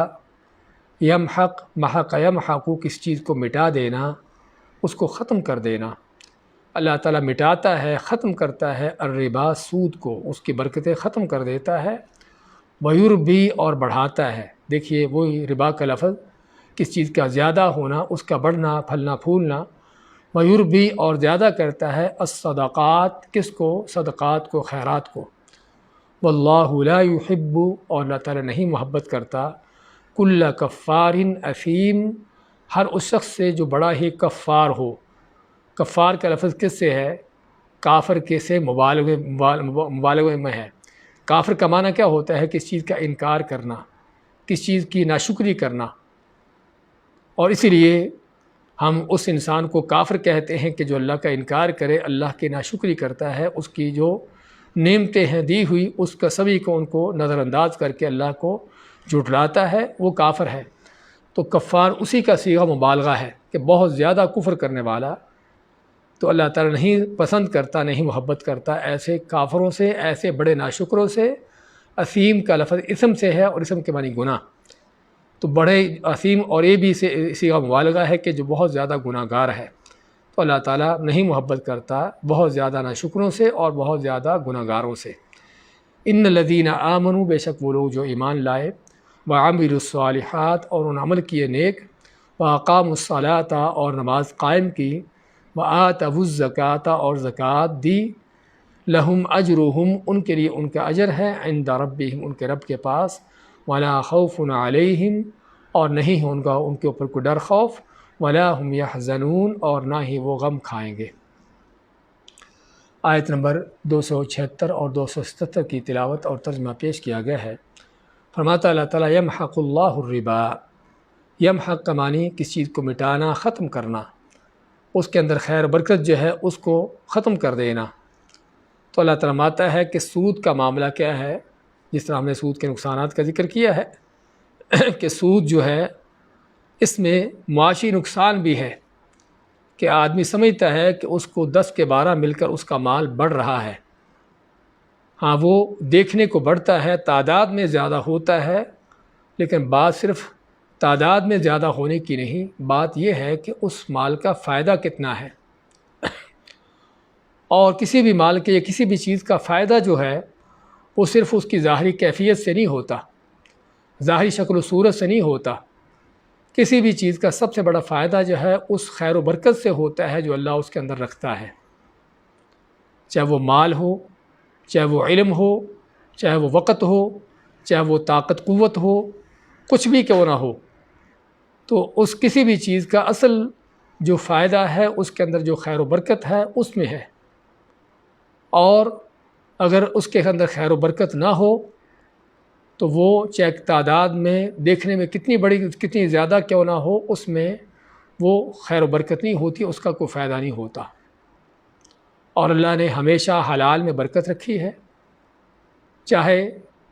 یمحق، محق یمحق، کس چیز کو مٹا دینا، اس کو ختم کر دینا۔ اللہ تعالیٰ مٹاتا ہے، ختم کرتا ہے الربا، سود کو، اس کی برکتیں ختم کر دیتا ہے۔ ویربی، اور بڑھاتا ہے۔ دیکھیے وہی ربا کا لفظ، کس چیز کا زیادہ ہونا، اس کا بڑھنا، پھلنا پھولنا۔ ویربی، اور زیادہ کرتا ہے الصدقات، کس کو؟ صدقات کو، خیرات کو۔ واللہ لا يحب، اور اللہ تعالیٰ نہیں محبت کرتا، کل کفار اثیم، ہر اس شخص سے جو بڑا ہی کفار ہو۔ کفار کا لفظ کس سے ہے؟ کافر کے سے مبالغے میں ہے۔ کافر کا معنی کیا ہوتا ہے؟ کس چیز کا انکار کرنا، کس چیز کی ناشکری کرنا، اور اسی لیے ہم اس انسان کو کافر کہتے ہیں کہ جو اللہ کا انکار کرے، اللہ کی ناشکری کرتا ہے، اس کی جو نعمتیں ہیں دی ہوئی، اس کا سبھی کو ان کو نظر انداز کر کے اللہ کو جھٹلاتا ہے، وہ کافر ہے۔ تو کفار اسی کا صیغہ مبالغہ ہے کہ بہت زیادہ کفر کرنے والا، تو اللہ تعالیٰ نہیں پسند کرتا، نہیں محبت کرتا ایسے کافروں سے، ایسے بڑے ناشکروں سے۔ اسیم کا لفظ اسم سے ہے، اور اسم کے معنی گناہ۔ تو بڑے عظیم، اور یہ بھی اسی کا مبالغہ ہے کہ جو بہت زیادہ گناہ گار ہے، تو اللہ تعالیٰ نہیں محبت کرتا بہت زیادہ ناشکروں سے اور بہت زیادہ گناہ گاروں سے۔ ان الذین آمنوا، بے شک وہ لوگ جو ایمان لائے، وعملوا الصالحات، اور ان عمل کیے نیک، واقاموا الصلاۃ، اور نماز قائم کی، وآتوا الزکوٰۃ، اور زکوٰۃ دی، لہم اجرہم، ان کے لیے ان کا اجر ہے، عند ربہم، ان کے رب کے پاس، ولا خوف علیہم، اور نہیں ہے ان کے اوپر کوئی ڈر خوف، ولا ہم یحزنون، اور نہ ہی وہ غم کھائیں گے۔ آیت نمبر 276 اور 277 کی تلاوت اور ترجمہ پیش کیا گیا ہے۔ فرماتا اللہ تعالیٰ یمحق اللہ الربا، یمحق کا معنی کسی چیز کو مٹانا، ختم کرنا، اس کے اندر خیر و برکت جو ہے اس کو ختم کر دینا۔ تو اللہ تعالیٰ ماتا ہے کہ سود کا معاملہ کیا ہے، جس طرح ہم نے سود کے نقصانات کا ذکر کیا ہے کہ سود جو ہے اس میں معاشی نقصان بھی ہے، کہ آدمی سمجھتا ہے کہ اس کو 10 کے 12 مل کر اس کا مال بڑھ رہا ہے۔ ہاں، وہ دیکھنے کو بڑھتا ہے، تعداد میں زیادہ ہوتا ہے، لیکن بات صرف تعداد میں زیادہ ہونے کی نہیں، بات یہ ہے کہ اس مال کا فائدہ کتنا ہے۔ اور کسی بھی مال کے یا کسی بھی چیز کا فائدہ جو ہے وہ صرف اس کی ظاہری کیفیت سے نہیں ہوتا، ظاہری شکل و صورت سے نہیں ہوتا۔ کسی بھی چیز کا سب سے بڑا فائدہ جو ہے اس خیر و برکت سے ہوتا ہے جو اللہ اس کے اندر رکھتا ہے، چاہے وہ مال ہو، چاہے وہ علم ہو، چاہے وہ وقت ہو، چاہے وہ طاقت قوت ہو، کچھ بھی کیوں نہ ہو، تو اس کسی بھی چیز کا اصل جو فائدہ ہے اس کے اندر جو خیر و برکت ہے اس میں ہے۔ اور اگر اس کے اندر خیر و برکت نہ ہو تو وہ چاہے تعداد میں دیکھنے میں کتنی بڑی کتنی زیادہ کیوں نہ ہو، اس میں وہ خیر و برکت نہیں ہوتی، اس کا کوئی فائدہ نہیں ہوتا۔ اور اللہ نے ہمیشہ حلال میں برکت رکھی ہے، چاہے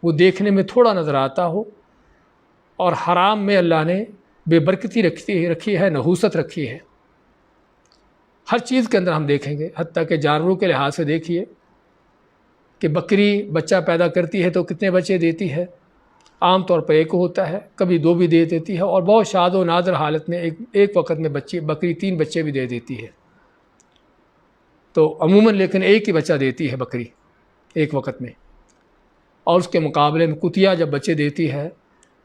وہ دیکھنے میں تھوڑا نظر آتا ہو، اور حرام میں اللہ نے بے برکتی رکھی ہے، نحوست رکھی ہے۔ ہر چیز کے اندر ہم دیکھیں گے، حتیٰ کہ جانوروں کے لحاظ سے دیکھیے کہ بکری بچہ پیدا کرتی ہے تو کتنے بچے دیتی ہے، عام طور پر ایک ہوتا ہے، کبھی 2 بھی دے دیتی ہے، اور بہت شاد و نادر حالت میں ایک وقت میں بکری 3 بچے بھی دے دیتی ہے۔ تو عموماً لیکن ایک ہی بچہ دیتی ہے بکری ایک وقت میں، اور اس کے مقابلے میں کتیا جب بچے دیتی ہے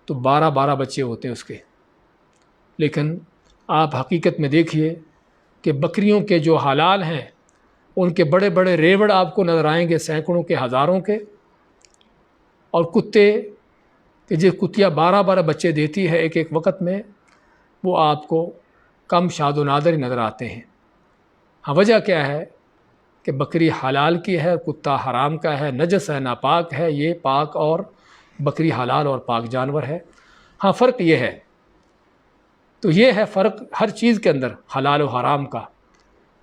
تو 12 بچے ہوتے ہیں اس کے۔ لیکن آپ حقیقت میں دیکھیے کہ بکریوں کے جو حلال ہیں ان کے بڑے بڑے ریوڑ آپ کو نظر آئیں گے، سینکڑوں کے، ہزاروں کے، اور کتے کہ جو کتیا 12 بچے دیتی ہے ایک وقت میں، وہ آپ کو کم شاد و نادر ہی نظر آتے ہیں۔ ہاں، وجہ کیا ہے کہ بکری حلال کی ہے، کتا حرام کا ہے، نجس ہے، ناپاک ہے، یہ پاک اور بکری حلال اور پاک جانور ہے۔ ہاں، فرق یہ ہے، تو یہ ہے فرق ہر چیز کے اندر حلال و حرام کا،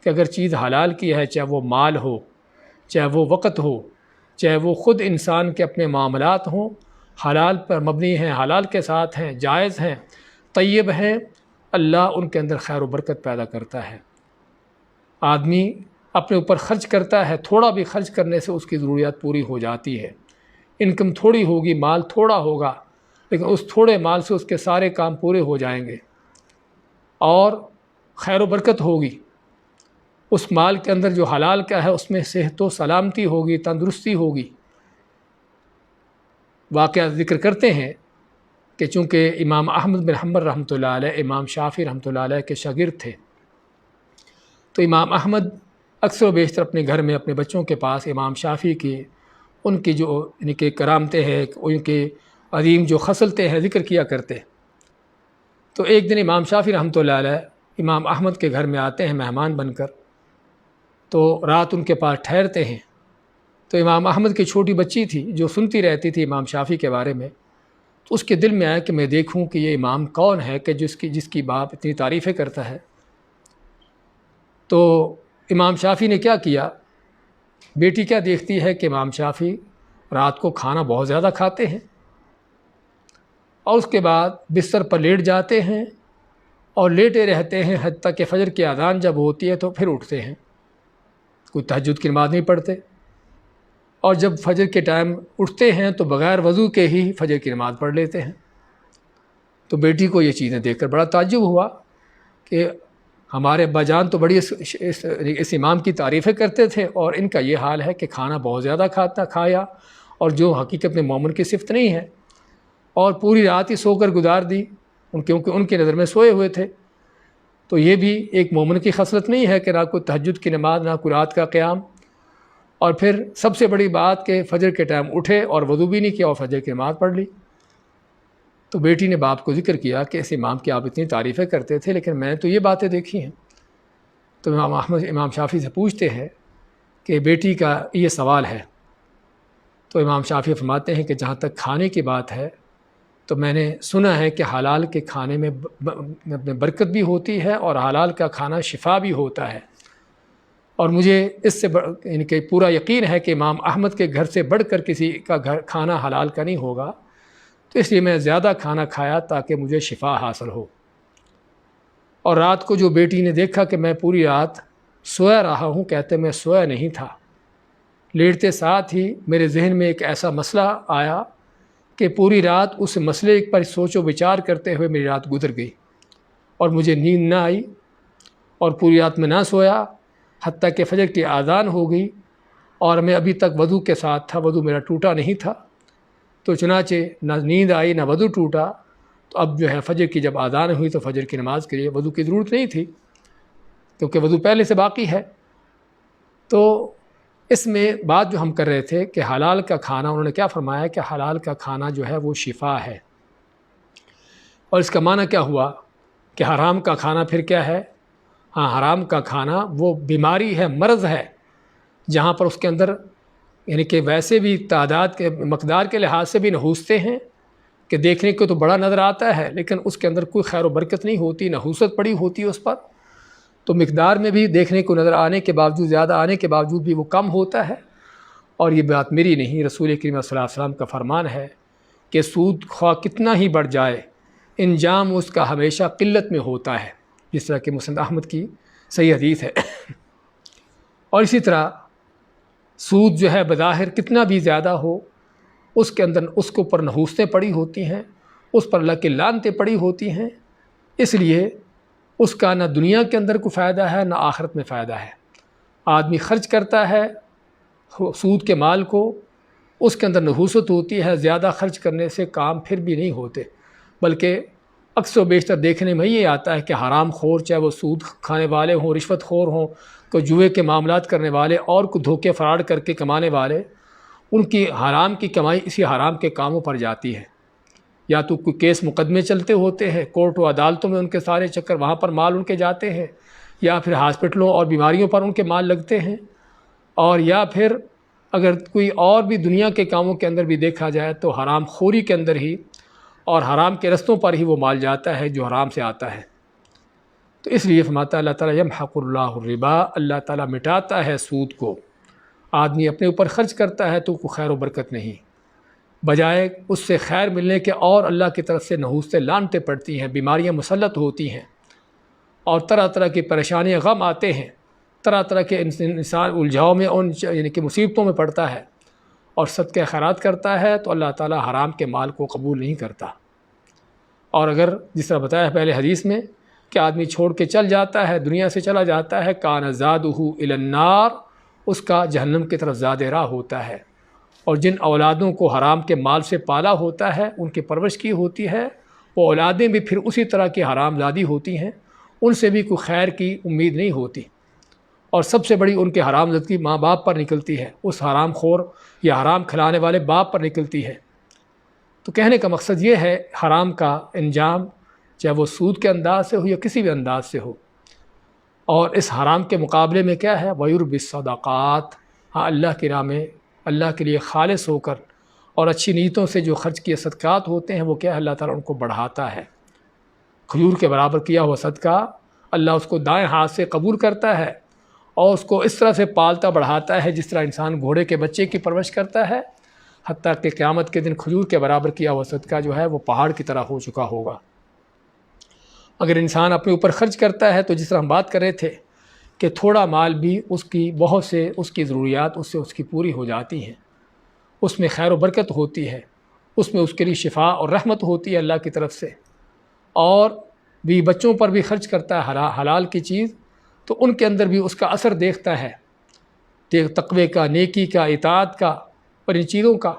کہ اگر چیز حلال کی ہے، چاہے وہ مال ہو، چاہے وہ وقت ہو، چاہے وہ خود انسان کے اپنے معاملات ہوں، حلال پر مبنی ہیں، حلال کے ساتھ ہیں، جائز ہیں، طیب ہیں، اللہ ان کے اندر خیر و برکت پیدا کرتا ہے۔ آدمی اپنے اوپر خرچ کرتا ہے، تھوڑا بھی خرچ کرنے سے اس کی ضروریات پوری ہو جاتی ہے۔ انکم تھوڑی ہوگی، مال تھوڑا ہوگا، لیکن اس تھوڑے مال سے اس کے سارے کام پورے ہو جائیں گے، اور خیر و برکت ہوگی۔ اس مال کے اندر جو حلال کا ہے اس میں صحت و سلامتی ہوگی، تندرستی ہوگی۔ واقعہ ذکر کرتے ہیں کہ چونکہ امام احمد بن حنبل رحمۃ اللہ علیہ امام شافعی رحمۃ اللہ علیہ کے شاگرد تھے، تو امام احمد اکثر و بیشتر اپنے گھر میں اپنے بچوں کے پاس امام شافعی کی ان کی جو ان کے کرامتیں ہیں، ان کے عظیم جو خصلتیں ہیں ذکر کیا کرتے۔ تو ایک دن امام شافعی رحمۃ اللہ علیہ امام احمد کے گھر میں آتے ہیں مہمان بن کر، تو رات ان کے پاس ٹھہرتے ہیں۔ تو امام احمد کی چھوٹی بچی تھی جو سنتی رہتی تھی امام شافعی کے بارے میں، تو اس کے دل میں آیا کہ میں دیکھوں کہ یہ امام کون ہے کہ جس کی باپ اتنی تعریفیں کرتا ہے۔ تو امام شافعی نے کیا کیا، بیٹی کیا دیکھتی ہے کہ امام شافعی رات کو کھانا بہت زیادہ کھاتے ہیں، اور اس کے بعد بستر پر لیٹ جاتے ہیں اور لیٹے رہتے ہیں حتیٰ کہ فجر کی اذان جب ہوتی ہے تو پھر اٹھتے ہیں، کوئی تہجد کی نماز نہیں پڑھتے، اور جب فجر کے ٹائم اٹھتے ہیں تو بغیر وضو کے ہی فجر کی نماز پڑھ لیتے ہیں۔ تو بیٹی کو یہ چیزیں دیکھ کر بڑا تعجب ہوا کہ ہمارے ابا جان تو بڑی اس امام کی تعریفیں کرتے تھے اور ان کا یہ حال ہے کہ کھانا بہت زیادہ کھایا اور جو حقیقت میں مومن کی صفت نہیں ہے، اور پوری رات ہی سو کر گزار دی کیونکہ ان کی نظر میں سوئے ہوئے تھے۔ تو یہ بھی ایک مومن کی خصلت نہیں ہے کہ نہ کوئی تہجد کی نماز، نہ کوئی رات کا قیام، اور پھر سب سے بڑی بات کہ فجر کے ٹائم اٹھے اور وضو بھی نہیں کیا اور فجر کی نماز پڑھ لی۔ تو بیٹی نے باپ کو ذکر کیا کہ اس امام کی آپ اتنی تعریفیں کرتے تھے لیکن میں نے تو یہ باتیں دیکھی ہیں۔ تو امام شافعی سے پوچھتے ہیں کہ بیٹی کا یہ سوال ہے، تو امام شافعی فرماتے ہیں کہ جہاں تک کھانے کی بات ہے تو میں نے سنا ہے کہ حلال کے کھانے میں برکت بھی ہوتی ہے اور حلال کا کھانا شفا بھی ہوتا ہے، اور مجھے اس سے یعنی کہ پورا یقین ہے کہ امام احمد کے گھر سے بڑھ کر کسی کا کھانا حلال کا نہیں ہوگا، تو اس لیے میں زیادہ کھانا کھایا تاکہ مجھے شفا حاصل ہو۔ اور رات کو جو بیٹی نے دیکھا کہ میں پوری رات سویا رہا ہوں، کہتے میں سویا نہیں تھا، لیٹتے ساتھ ہی میرے ذہن میں ایک ایسا مسئلہ آیا کہ پوری رات اس مسئلے پر سوچ و بچار کرتے ہوئے میری رات گزر گئی اور مجھے نیند نہ آئی اور پوری رات میں نہ سویا، حتیٰ کہ فجر کی اذان ہو گئی اور میں ابھی تک وضو کے ساتھ تھا، وضو میرا ٹوٹا نہیں تھا۔ تو چنانچہ نہ نیند آئی نہ وضو ٹوٹا، تو اب جو ہے فجر کی جب اذان ہوئی تو فجر کی نماز کے لیے وضو کی ضرورت نہیں تھی کیونکہ وضو پہلے سے باقی ہے۔ تو اس میں بات جو ہم کر رہے تھے کہ حلال کا کھانا، انہوں نے کیا فرمایا کہ حلال کا کھانا جو ہے وہ شفا ہے، اور اس کا معنی کیا ہوا کہ حرام کا کھانا پھر کیا ہے؟ ہاں، حرام کا کھانا وہ بیماری ہے، مرض ہے، جہاں پر اس کے اندر یعنی کہ ویسے بھی تعداد کے مقدار کے لحاظ سے بھی نحوستے ہیں کہ دیکھنے کو تو بڑا نظر آتا ہے لیکن اس کے اندر کوئی خیر و برکت نہیں ہوتی، نحوست پڑی ہوتی ہے اس پر، تو مقدار میں بھی دیکھنے کو نظر آنے کے باوجود، زیادہ آنے کے باوجود بھی وہ کم ہوتا ہے۔ اور یہ بات میری نہیں، رسول کریم صلی اللہ علیہ وسلم کا فرمان ہے کہ سود خواہ کتنا ہی بڑھ جائے انجام اس کا ہمیشہ قلت میں ہوتا ہے، جس طرح کہ مسند احمد کی صحیح حدیث ہے۔ اور اسی طرح سود جو ہے بظاہر کتنا بھی زیادہ ہو، اس کے اندر اس کے اوپر نحوستیں پڑی ہوتی ہیں، اس پر اللہ کی لعنتیں پڑی ہوتی ہیں، اس لیے اس کا نہ دنیا کے اندر کوئی فائدہ ہے نہ آخرت میں فائدہ ہے۔ آدمی خرچ کرتا ہے سود کے مال کو، اس کے اندر نحوست ہوتی ہے، زیادہ خرچ کرنے سے کام پھر بھی نہیں ہوتے، بلکہ اکثر و بیشتر دیکھنے میں یہ آتا ہے کہ حرام خور، چاہے وہ سود کھانے والے ہوں، رشوت خور ہوں، کوئی جوئے کے معاملات کرنے والے اور کوئی دھوکے فراڈ کر کے کمانے والے، ان کی حرام کی کمائی اسی حرام کے کاموں پر جاتی ہے۔ یا تو کوئی کیس مقدمے چلتے ہوتے ہیں، کورٹ و عدالتوں میں ان کے سارے چکر، وہاں پر مال ان کے جاتے ہیں، یا پھر ہاسپٹلوں اور بیماریوں پر ان کے مال لگتے ہیں، اور یا پھر اگر کوئی اور بھی دنیا کے کاموں کے اندر بھی دیکھا جائے تو حرام خوری کے اندر ہی اور حرام کے رستوں پر ہی وہ مال جاتا ہے جو حرام سے آتا ہے۔ تو اس لیے فرماتا ہے اللہ تعالیٰ یمحق اللہ الربا، اللہ تعالیٰ مٹاتا ہے سود کو۔ آدمی اپنے اوپر خرچ کرتا ہے تو کوئی خیر و برکت نہیں، بجائے اس سے خیر ملنے کے اور اللہ کی طرف سے نحوستیں لعنتیں پڑتی ہیں، بیماریاں مسلط ہوتی ہیں، اور طرح طرح کی پریشانیاں، غم آتے ہیں، طرح طرح کے انسان الجھاؤ میں یعنی کہ مصیبتوں میں پڑتا ہے، اور صدقہ خیرات کرتا ہے تو اللہ تعالیٰ حرام کے مال کو قبول نہیں کرتا۔ اور اگر جس طرح بتایا پہلے حدیث میں کہ آدمی چھوڑ کے چل جاتا ہے، دنیا سے چلا جاتا ہے، کان زادہ الی النار، اس کا جہنم کی طرف زاد راہ ہوتا ہے۔ اور جن اولادوں کو حرام کے مال سے پالا ہوتا ہے، ان کی پرورش کی ہوتی ہے، وہ اولادیں بھی پھر اسی طرح کی حرام زادی ہوتی ہیں، ان سے بھی کوئی خیر کی امید نہیں ہوتی، اور سب سے بڑی ان کے حرام زدگی ماں باپ پر نکلتی ہے، اس حرام خور یا حرام کھلانے والے باپ پر نکلتی ہے۔ تو کہنے کا مقصد یہ ہے، حرام کا انجام چاہے وہ سود کے انداز سے ہو یا کسی بھی انداز سے ہو، اور اس حرام کے مقابلے میں کیا ہے، وَيُرْبِ الصَّدَقَاتِ، ہاں اللہ کی راہ میں اللہ کے لیے خالص ہو کر اور اچھی نیتوں سے جو خرچ کیے صدقات ہوتے ہیں، وہ کیا ہے، اللہ تعالیٰ ان کو بڑھاتا ہے۔ کھجور کے برابر کیا ہوا صدقہ اللہ اس کو دائیں ہاتھ سے قبول کرتا ہے، اور اس کو اس طرح سے پالتا بڑھاتا ہے جس طرح انسان گھوڑے کے بچے کی پرورش کرتا ہے، حتیٰ کہ قیامت کے دن کھجور کے برابر کیا ہوا صدقہ جو ہے وہ پہاڑ کی طرح ہو چکا ہوگا۔ اگر انسان اپنے اوپر خرچ کرتا ہے تو جس طرح ہم بات کر رہے تھے کہ تھوڑا مال بھی اس کی بہت سے اس کی ضروریات اس کی پوری ہو جاتی ہیں، اس میں خیر و برکت ہوتی ہے، اس میں اس کے لیے شفا اور رحمت ہوتی ہے اللہ کی طرف سے۔ اور بھی بچوں پر بھی خرچ کرتا ہے حلال کی چیز، تو ان کے اندر بھی اس کا اثر دیکھتا ہے، تقوی کا، نیکی کا، اطاعت کا اور ان چیزوں کا،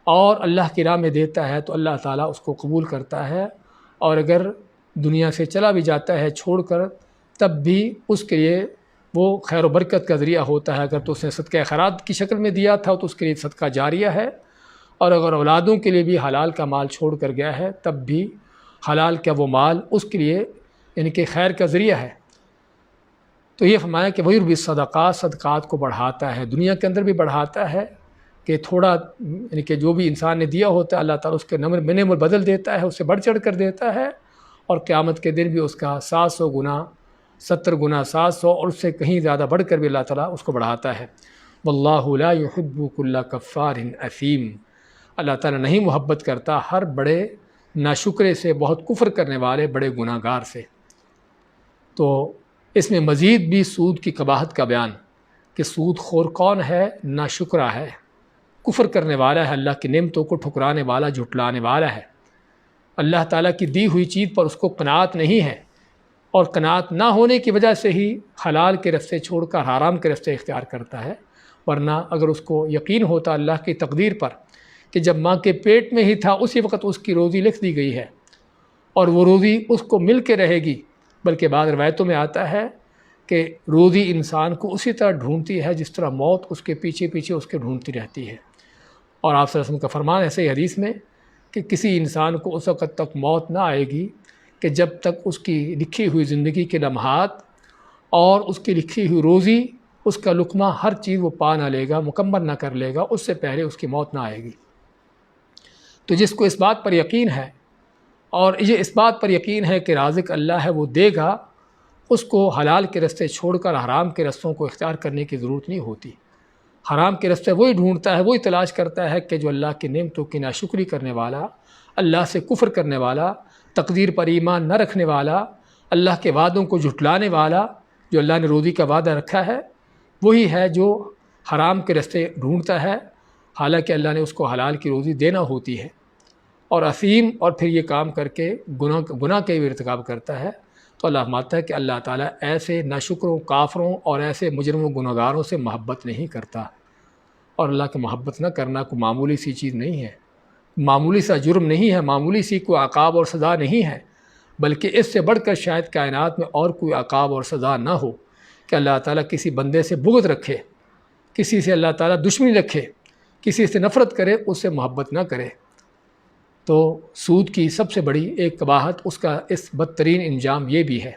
اور اللہ کی راہ میں دیتا ہے تو اللہ تعالیٰ اس کو قبول کرتا ہے، اور اگر دنیا سے چلا بھی جاتا ہے چھوڑ کر، تب بھی اس کے لیے وہ خیر و برکت کا ذریعہ ہوتا ہے۔ اگر تو اس نے صدقہ خیرات کی شکل میں دیا تھا تو اس کے لیے صدقہ جاریہ ہے، اور اگر اولادوں کے لیے بھی حلال کا مال چھوڑ کر گیا ہے تب بھی حلال کا وہ مال اس کے لیے یعنی کہ خیر کا ذریعہ ہے۔ تو یہ فرمایا کہ وَيُرْبِي الصَّدَقَاتِ، صدقات کو بڑھاتا ہے، دنیا کے اندر بھی بڑھاتا ہے کہ تھوڑا یعنی کہ جو بھی انسان نے دیا ہوتا ہے اللہ تعالیٰ اس کے نمر بدل دیتا ہے، اس سے بڑھ چڑھ کر دیتا ہے، اور قیامت کے دن بھی اس کا 700 گنا، 70 گنا 700 اور اس سے کہیں زیادہ بڑھ کر بھی اللہ تعالیٰ اس کو بڑھاتا ہے۔ وَاللَّهُ لَا يُحِبُّ كُلَّ كَفَّارٍ أَثِيمٍ، اللہ تعالیٰ نہیں محبت کرتا ہر بڑے ناشکرے سے، بہت کفر کرنے والے بڑے گناہ گار سے۔ تو اس میں مزید بھی سود کی قباحت کا بیان کہ سود خور کون ہے؟ ناشکرا ہے، کفر کرنے والا ہے، اللہ کی نعمتوں کو ٹھکرانے والا، جھٹلانے والا ہے، اللہ تعالیٰ کی دی ہوئی چیز پر اس کو قناعت نہیں ہے، اور قناعت نہ ہونے کی وجہ سے ہی حلال کے راستے چھوڑ کر حرام کے راستے اختیار کرتا ہے۔ ورنہ اگر اس کو یقین ہوتا اللہ کی تقدیر پر کہ جب ماں کے پیٹ میں ہی تھا اسی وقت اس کی روزی لکھ دی گئی ہے اور وہ روزی اس کو مل کے رہے گی، بلکہ بعض روایتوں میں آتا ہے کہ روزی انسان کو اسی طرح ڈھونڈتی ہے جس طرح موت اس کے پیچھے پیچھے اس کے ڈھونڈتی رہتی ہے۔ اور آپ صلی اللہ علیہ وسلم کا فرمان ایسے ہی حدیث میں کہ کسی انسان کو اس وقت تک موت نہ آئے گی کہ جب تک اس کی لکھی ہوئی زندگی کے لمحات اور اس کی لکھی ہوئی روزی، اس کا لقمہ، ہر چیز وہ پا نہ لے گا، مکمل نہ کر لے گا، اس سے پہلے اس کی موت نہ آئے گی۔ تو جس کو اس بات پر یقین ہے اور یہ اس بات پر یقین ہے کہ رازق اللہ ہے، وہ دے گا، اس کو حلال کے راستے چھوڑ کر حرام کے رستوں کو اختیار کرنے کی ضرورت نہیں ہوتی۔ حرام کے راستے وہی ڈھونڈتا ہے، وہی تلاش کرتا ہے کہ جو اللہ کی نعمتوں کی ناشکری کرنے والا، اللہ سے کفر کرنے والا، تقدیر پر ایمان نہ رکھنے والا، اللہ کے وعدوں کو جھٹلانے والا، جو اللہ نے روزی کا وعدہ رکھا ہے وہی ہے جو حرام کے راستے ڈھونڈتا ہے، حالانکہ اللہ نے اس کو حلال کی روزی دینا ہوتی ہے، اور اثیم اور پھر یہ کام کر کے گناہ کے بھی ارتکاب کرتا ہے۔ تو اللہ فرماتا ہے کہ اللہ تعالیٰ ایسے ناشکروں، کافروں اور ایسے مجرموں، گنہگاروں سے محبت نہیں کرتا، اور اللہ کی محبت نہ کرنا کوئی معمولی سی چیز نہیں ہے، معمولی سا جرم نہیں ہے، معمولی سی کوئی عقاب اور سزا نہیں ہے، بلکہ اس سے بڑھ کر شاید کائنات میں اور کوئی عقاب اور سزا نہ ہو کہ اللہ تعالیٰ کسی بندے سے بغض رکھے، کسی سے اللہ تعالیٰ دشمنی رکھے، کسی سے نفرت کرے، اس سے محبت نہ کرے۔ تو سود کی سب سے بڑی ایک قباحت، اس کا اس بدترین انجام یہ بھی ہے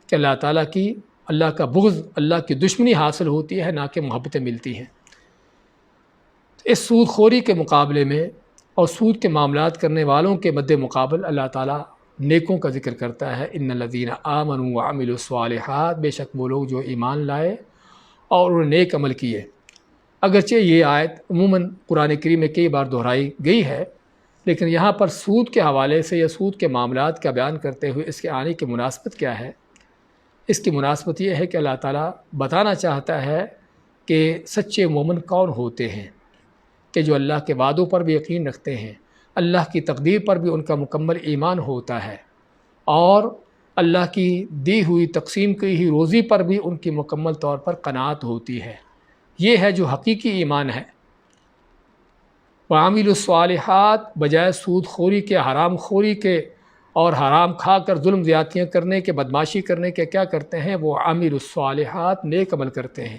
کہ اللہ کا بغض، اللہ کی دشمنی حاصل ہوتی ہے، نہ کہ محبتیں ملتی ہیں۔ اس سود خوری کے مقابلے میں اور سود کے معاملات کرنے والوں کے مد مقابل اللہ تعالیٰ نیکوں کا ذکر کرتا ہے۔ ان الذین آمنوا وعملوا الصالحات، بے شک وہ لوگ جو ایمان لائے اور انہوں نے نیک عمل کیے۔ اگرچہ یہ آیت عموماً قرآن کریم میں کئی بار دہرائی گئی ہے، لیکن یہاں پر سود کے حوالے سے یا سود کے معاملات کا بیان کرتے ہوئے اس کے آنے کی مناسبت کیا ہے؟ اس کی مناسبت یہ ہے کہ اللہ تعالیٰ بتانا چاہتا ہے کہ سچے مومن کون ہوتے ہیں، کہ جو اللہ کے وعدوں پر بھی یقین رکھتے ہیں، اللہ کی تقدیر پر بھی ان کا مکمل ایمان ہوتا ہے، اور اللہ کی دی ہوئی تقسیم کی ہوئی روزی پر بھی ان کی مکمل طور پر قناعت ہوتی ہے۔ یہ ہے جو حقیقی ایمان ہے۔ وعاملوا الصالحات، بجائے سود خوری کے، حرام خوری کے اور حرام کھا کر ظلم زیادتیاں کرنے کے، بدماشی کرنے کے، کیا کرتے ہیں؟ وہ عاملوا الصالحات، نیک عمل کرتے ہیں۔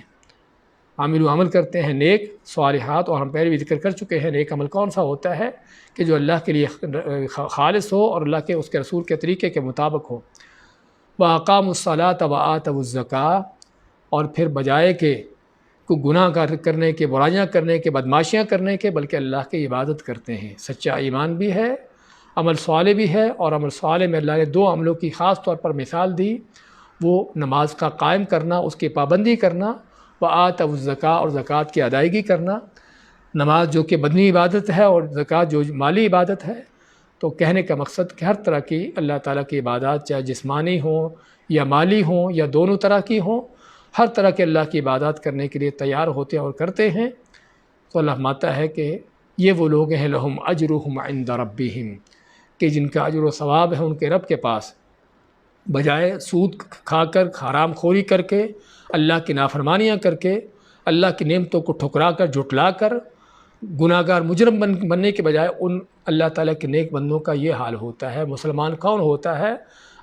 عمل کرتے ہیں نیک، صالحات، اور ہم پہلے بھی ذکر کر چکے ہیں نیک عمل کون سا ہوتا ہے کہ جو اللہ کے لیے خالص ہو اور اللہ کے اس کے رسول کے طریقے کے مطابق ہو۔ وَأَقَامُوا الصَّلَاةَ وَآتَوُا الزَّكَاةَ، اور پھر بجائے کہ کوئی گناہ کرنے کے، برائیاں کرنے کے، بدماشیاں کرنے کے، بلکہ اللہ کی عبادت کرتے ہیں۔ سچا ایمان بھی ہے، عمل صالح بھی ہے، اور عمل صالح میں اللہ نے دو عملوں کی خاص طور پر مثال دی، وہ نماز کا قائم کرنا، اس کی پابندی کرنا، وآتوا الزکاۃ، اور زکوٰۃ کی ادائیگی کرنا۔ نماز جو کہ بدنی عبادت ہے اور زکوٰۃ جو مالی عبادت ہے۔ تو کہنے کا مقصد کہ ہر طرح کی اللہ تعالیٰ کی عبادات، چاہے جسمانی ہوں یا مالی ہوں یا دونوں طرح کی ہوں، ہر طرح کے اللہ کی عبادات کرنے کے لیے تیار ہوتے ہیں اور کرتے ہیں۔ تو اللہ فرماتا ہے کہ یہ وہ لوگ ہیں لہم اجرہم عند ربہم، کہ جن کا اجر و ثواب ہے ان کے رب کے پاس، بجائے سود کھا کر حرام خوری کر کے، اللہ کی نافرمانیاں کر کے، اللہ کی نعمتوں کو ٹھکرا کر جھٹلا کر گناہ گار مجرم بننے کے بجائے ان اللہ تعالیٰ کے نیک بندوں کا یہ حال ہوتا ہے۔ مسلمان کون ہوتا ہے؟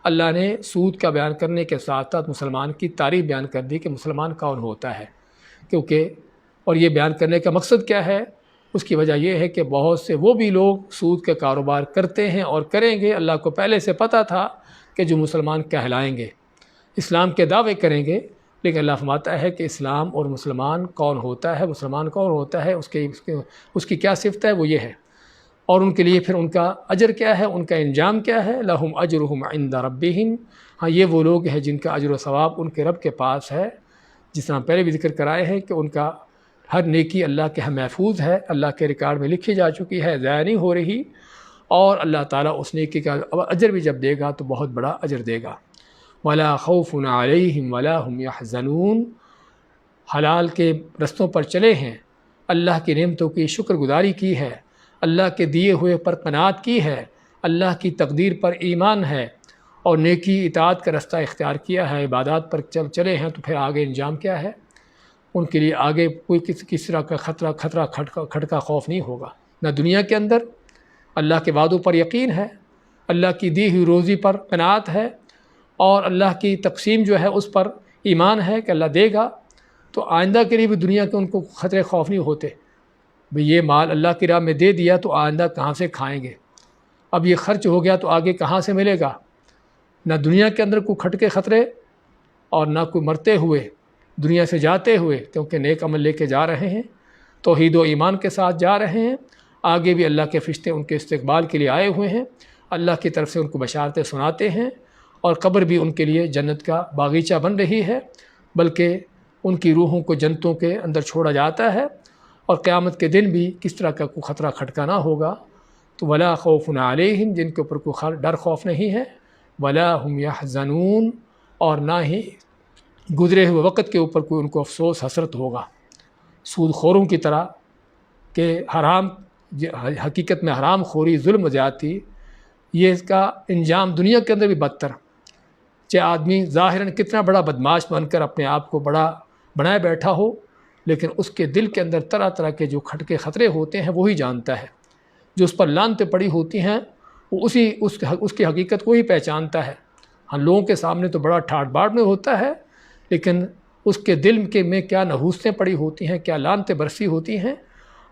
اللہ نے سود کا بیان کرنے کے ساتھ ساتھ مسلمان کی تعریف بیان کر دی کہ مسلمان کون ہوتا ہے، کیونکہ اور یہ بیان کرنے کا مقصد کیا ہے؟ اس کی وجہ یہ ہے کہ بہت سے وہ بھی لوگ سود کے کاروبار کرتے ہیں اور کریں گے، اللہ کو پہلے سے پتہ تھا کہ جو مسلمان کہلائیں گے، اسلام کے دعوے کریں گے، لیکن اللہ فرماتا ہے کہ اسلام اور مسلمان کون ہوتا ہے، مسلمان کون ہوتا ہے، اس کی کیا صفت ہے، وہ یہ ہے، اور ان کے لیے پھر ان کا اجر کیا ہے، ان کا انجام کیا ہے، لہم اجرہم عند ربہم، ہاں یہ وہ لوگ ہیں جن کا اجر و ثواب ان کے رب کے پاس ہے، جس طرح پہلے بھی ذکر کرائے ہیں کہ ان کا ہر نیکی اللہ کے ہاں محفوظ ہے، اللہ کے ریکارڈ میں لکھی جا چکی ہے، ضائع نہیں ہو رہی، اور اللہ تعالیٰ اس نیکی کا اجر بھی جب دے گا تو بہت بڑا اجر دے گا۔ ولا خوف علیہم ولا هم یحزنون، حلال کے رستوں پر چلے ہیں، اللہ کی نعمتوں کی شکر گزاری کی ہے، اللہ کے دیے ہوئے پر قناعت کی ہے، اللہ کی تقدیر پر ایمان ہے، اور نیکی اطاعت کا رستہ اختیار کیا ہے، عبادات پر چلے ہیں، تو پھر آگے انجام کیا ہے؟ ان کے لیے آگے کوئی کسی طرح کا خطرہ کھٹکا خوف نہیں ہوگا، نہ دنیا کے اندر اللہ کے وعدوں پر یقین ہے، اللہ کی دی ہوئی روزی پر قناعت ہے، اور اللہ کی تقسیم جو ہے اس پر ایمان ہے کہ اللہ دے گا، تو آئندہ کے لیے بھی دنیا کے ان کو خطرے خوف نہیں ہوتے۔ بھئی یہ مال اللہ کی راہ میں دے دیا تو آئندہ کہاں سے کھائیں گے، اب یہ خرچ ہو گیا تو آگے کہاں سے ملے گا؟ نہ دنیا کے اندر کوئی کھٹکے خطرے اور نہ کوئی مرتے ہوئے، دنیا سے جاتے ہوئے، کیونکہ نیک عمل لے کے جا رہے ہیں، توحید و ایمان کے ساتھ جا رہے ہیں، آگے بھی اللہ کے فرشتے ان کے استقبال کے لیے آئے ہوئے ہیں، اللہ کی طرف سے ان کو بشارتیں سناتے ہیں، اور قبر بھی ان کے لیے جنت کا باغیچہ بن رہی ہے، بلکہ ان کی روحوں کو جنتوں کے اندر چھوڑا جاتا ہے، اور قیامت کے دن بھی کس طرح کا کوئی خطرہ کھٹکا نہ ہوگا۔ تو ولا خوف علیہم، جن کے اوپر کوئی ڈر خوف نہیں ہے، ولا هم یحزنون، اور نہ ہی گزرے ہوئے وقت کے اوپر کوئی ان کو افسوس حسرت ہوگا۔ سود خوروں کی طرح کہ حرام، حقیقت میں حرام خوری، ظلم و زیادتی، یہ اس کا انجام دنیا کے اندر بھی بدتر، چاہے آدمی ظاہراً کتنا بڑا بدماش بن کر اپنے آپ کو بڑا بنائے بیٹھا ہو، لیکن اس کے دل کے اندر طرح طرح کے جو کھٹکے خطرے ہوتے ہیں وہی جانتا ہے، جو اس پر لعنتیں پڑی ہوتی ہیں وہ اس کی حقیقت کو ہی پہچانتا ہے۔ ہم لوگوں کے سامنے تو بڑا ٹھاٹ باٹ میں ہوتا ہے، لیکن اس کے دل میں کیا نحوستیں پڑی ہوتی ہیں، کیا لعنتیں برسی ہوتی ہیں،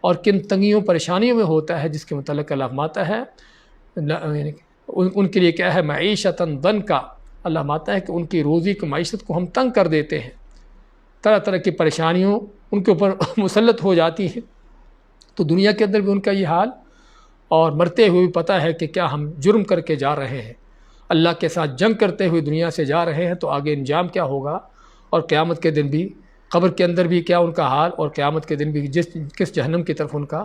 اور کن تنگیوں پریشانیوں میں ہوتا ہے، جس کے متعلق اللہ فرماتا ہے ان کے لیے کیا ہے، معیشتاً ضنکا، اللہ فرماتا ہے کہ ان کی روزی کی معیشت کو ہم تنگ کر دیتے ہیں، طرح طرح کی پریشانیوں ان کے اوپر مسلط ہو جاتی ہیں۔ تو دنیا کے اندر بھی ان کا یہ حال، اور مرتے ہوئے پتہ ہے کہ کیا ہم جرم کر کے جا رہے ہیں، اللہ کے ساتھ جنگ کرتے ہوئے دنیا سے جا رہے ہیں، تو آگے انجام کیا ہوگا، اور قیامت کے دن بھی قبر کے اندر بھی کیا ان کا حال، اور قیامت کے دن بھی کس جہنم کی طرف ان کا۔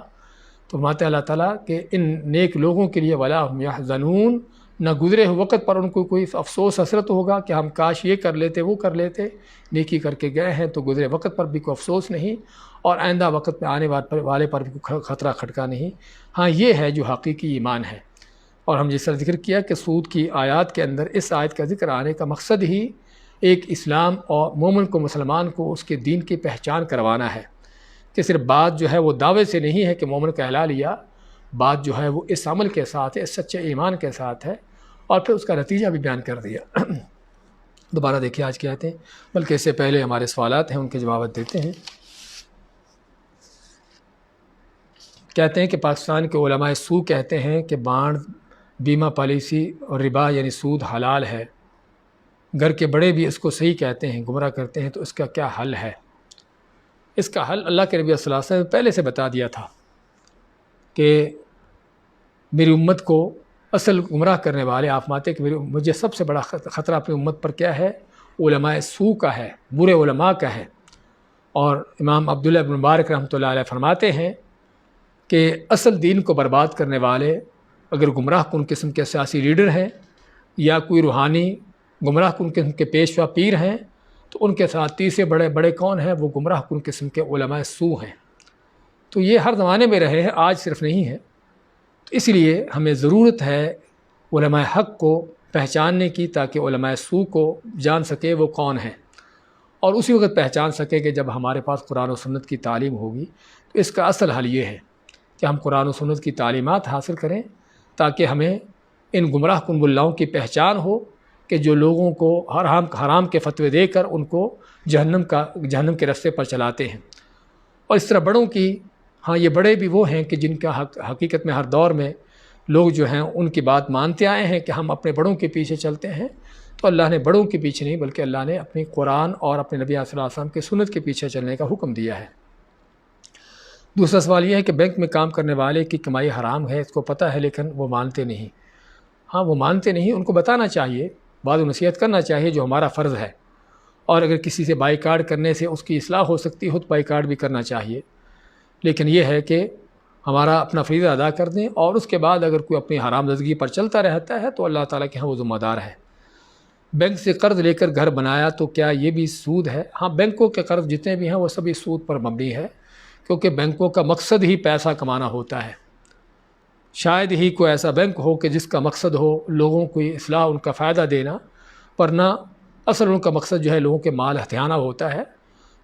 تو فرماتے اللہ تعالیٰ کہ ان نیک لوگوں کے لیے ولا هم یحزنون، نہ گزرے ہوئے وقت پر ان کو کوئی افسوس حسرت ہوگا کہ ہم کاش یہ کر لیتے وہ کر لیتے، نیکی کر کے گئے ہیں تو گزرے وقت پر بھی کوئی افسوس نہیں، اور آئندہ وقت میں آنے والے پر بھی کوئی خطرہ کھٹکا نہیں۔ ہاں یہ ہے جو حقیقی ایمان ہے۔ اور ہم جس طرح ذکر کیا کہ سود کی آیات کے اندر اس آیت کا ذکر آنے کا مقصد ہی ایک اسلام اور مومن کو، مسلمان کو اس کے دین کی پہچان کروانا ہے، کہ صرف بات جو ہے وہ دعوے سے نہیں ہے کہ مومن کہلا لیا، بات جو ہے وہ اس عمل کے ساتھ ہے، اس سچے ایمان کے ساتھ ہے، اور پھر اس کا نتیجہ بھی بیان کر دیا۔ دوبارہ دیکھیے آج کی آیتیں، بلکہ اس سے پہلے ہمارے سوالات ہیں ان کے جوابات دیتے ہیں۔ کہتے ہیں کہ پاکستان کے علماء سو کہتے ہیں کہ بانڈ، بیمہ پالیسی اور ربا یعنی سود حلال ہے، گھر کے بڑے بھی اس کو صحیح کہتے ہیں، گمراہ کرتے ہیں، تو اس کا کیا حل ہے؟ اس کا حل اللہ کے نبی صلی اللہ علیہ وسلم نے پہلے سے بتا دیا تھا کہ میری امت کو اصل گمراہ کرنے والے، آپ ماتے کہ مجھے سب سے بڑا خطرہ اپنی امت پر کیا ہے، علماء سو کا ہے، برے علماء کا ہے۔ اور امام عبداللہ بن مبارک رحمۃ اللہ علیہ فرماتے ہیں کہ اصل دین کو برباد کرنے والے اگر گمراہ کن قسم کے سیاسی لیڈر ہیں، یا کوئی روحانی گمراہ کن قسم کے پیشوا پیر ہیں، تو ان کے ساتھ تیسرے بڑے کون ہیں؟ وہ گمراہ کن قسم کے علماء سو ہیں۔ تو یہ ہر زمانے میں رہے ہیں، آج صرف نہیں ہے۔ تو اس لیے ہمیں ضرورت ہے علماء حق کو پہچاننے کی، تاکہ علماء سو کو جان سکے وہ کون ہیں، اور اسی وقت پہچان سکے کہ جب ہمارے پاس قرآن و سنت کی تعلیم ہوگی تو اس کا اصل حل یہ ہے کہ ہم قرآن و سنت کی تعلیمات حاصل کریں، تاکہ ہمیں ان گمراہ کن ملاؤں کی پہچان ہو کہ جو لوگوں کو حرام کے فتوے دے کر ان کو جہنم کے راستے پر چلاتے ہیں۔ اور اس طرح بڑوں کی، ہاں یہ بڑے بھی وہ ہیں کہ جن کا حقیقت میں ہر دور میں لوگ جو ہیں ان کی بات مانتے آئے ہیں کہ ہم اپنے بڑوں کے پیچھے چلتے ہیں، تو اللہ نے بڑوں کے پیچھے نہیں بلکہ اللہ نے اپنی قرآن اور اپنے نبی صلی اللہ علیہ وسلم کی سنت کے پیچھے چلنے کا حکم دیا ہے۔ دوسرا سوال یہ ہے کہ بینک میں کام کرنے والے کی کمائی حرام ہے، اس کو پتہ ہے لیکن وہ مانتے نہیں۔ ہاں وہ مانتے نہیں، ان کو بتانا چاہیے، بعض نصیحت کرنا چاہیے جو ہمارا فرض ہے، اور اگر کسی سے بائی کاٹ کرنے سے اس کی اصلاح ہو سکتی ہو تو بائی کاٹ بھی کرنا چاہیے، لیکن یہ ہے کہ ہمارا اپنا فریضہ ادا کر دیں، اور اس کے بعد اگر کوئی اپنی حرام زدگی پر چلتا رہتا ہے تو اللہ تعالیٰ کے ہاں وہ ذمہ دار ہے۔ بینک سے قرض لے کر گھر بنایا تو کیا یہ بھی سود ہے؟ ہاں بینکوں کے قرض جتنے بھی ہیں وہ سبھی سود پر مبنی ہے، کیونکہ بینکوں کا مقصد ہی پیسہ کمانا ہوتا ہے۔ شاید ہی کوئی ایسا بینک ہو کہ جس کا مقصد ہو لوگوں کو اصلاح، ان کا فائدہ دینا، ورنہ اصل ان کا مقصد جو ہے لوگوں کے مال ہتھیانا ہوتا ہے۔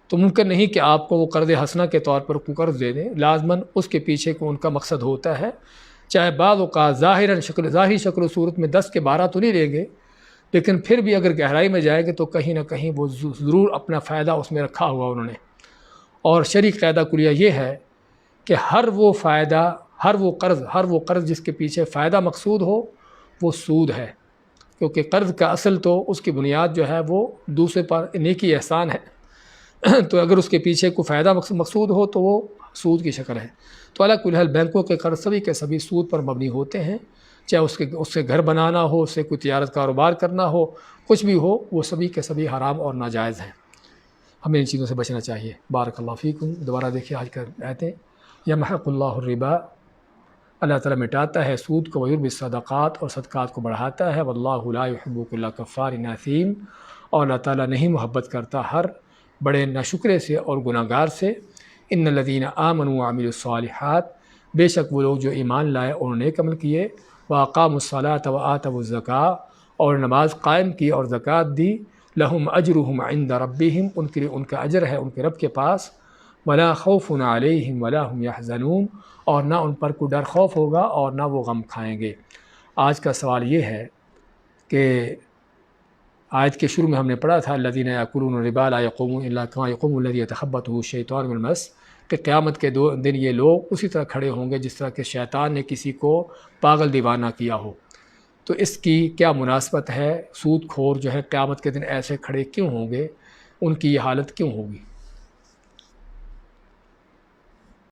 تو ممکن نہیں کہ آپ کو وہ قرض حسنہ کے طور پر کوئی قرض دے دیں، لازماً اس کے پیچھے کو ان کا مقصد ہوتا ہے، چاہے بعض اوقات ظاہری شکل و صورت میں 10 کے 12 تو نہیں لیں گے، لیکن پھر بھی اگر گہرائی میں جائیں گے تو کہیں نہ کہیں وہ ضرور اپنا فائدہ اس میں رکھا ہوا انہوں نے۔ اور شرعی قاعدہ کلیہ یہ ہے کہ ہر وہ قرض جس کے پیچھے فائدہ مقصود ہو وہ سود ہے، کیونکہ قرض کا اصل تو اس کی بنیاد جو ہے وہ دوسرے پر نیکی احسان ہے، تو اگر اس کے پیچھے کوئی فائدہ مقصود ہو تو وہ سود کی شکل ہے۔ تو علی کل حال بینکوں کے قرض سبھی کے سبھی سود پر مبنی ہوتے ہیں، چاہے اس سے گھر بنانا ہو، اس سے کوئی تجارت کاروبار کرنا ہو، کچھ بھی ہو، وہ سبھی کے سبھی حرام اور ناجائز ہیں۔ ہمیں ان چیزوں سے بچنا چاہیے۔ بارک اللہ فیکم۔ دوبارہ دیکھیے آج کا آیتیں، یمحق اللہ الربا، اللہ تعالیٰ مٹاتا ہے سود کو، ویربی الصدقات، اور صدقات کو بڑھاتا ہے، واللہ لا یحب کل کفار اثیم، اور اللہ تعالیٰ نہیں محبت کرتا ہر بڑے ناشکرے سے اور گناہ گار سے۔ ان الذین آمنوا وعملوا الصالحات، بے شک وہ لوگ جو ایمان لائے اور نیک عمل کیے، واقاموا الصلاۃ وآتوا الزکاۃ، اور نماز قائم کی اور زکوٰۃ دی، لہم اجرہم عند ربہم، ان کے لیے ان کا اجر ہے ان کے رب کے پاس، ولا خوف علیہم ولا هم یحزنون، اور نہ ان پر کوئی ڈر خوف ہوگا اور نہ وہ غم کھائیں گے۔ آج کا سوال یہ ہے کہ آیت کے شروع میں ہم نے پڑھا تھا الذین یأکلون الربا لا یقومون الا کما یقوم الذی یتخبطہ الشیطان من المس، کہ قیامت کے دن یہ لوگ اسی طرح کھڑے ہوں گے جس طرح کہ شیطان نے کسی کو پاگل دیوانہ کیا ہو۔ تو اس کی کیا مناسبت ہے؟ سود کھور جو ہے قیامت کے دن ایسے کھڑے کیوں ہوں گے؟ ان کی یہ حالت کیوں ہوگی؟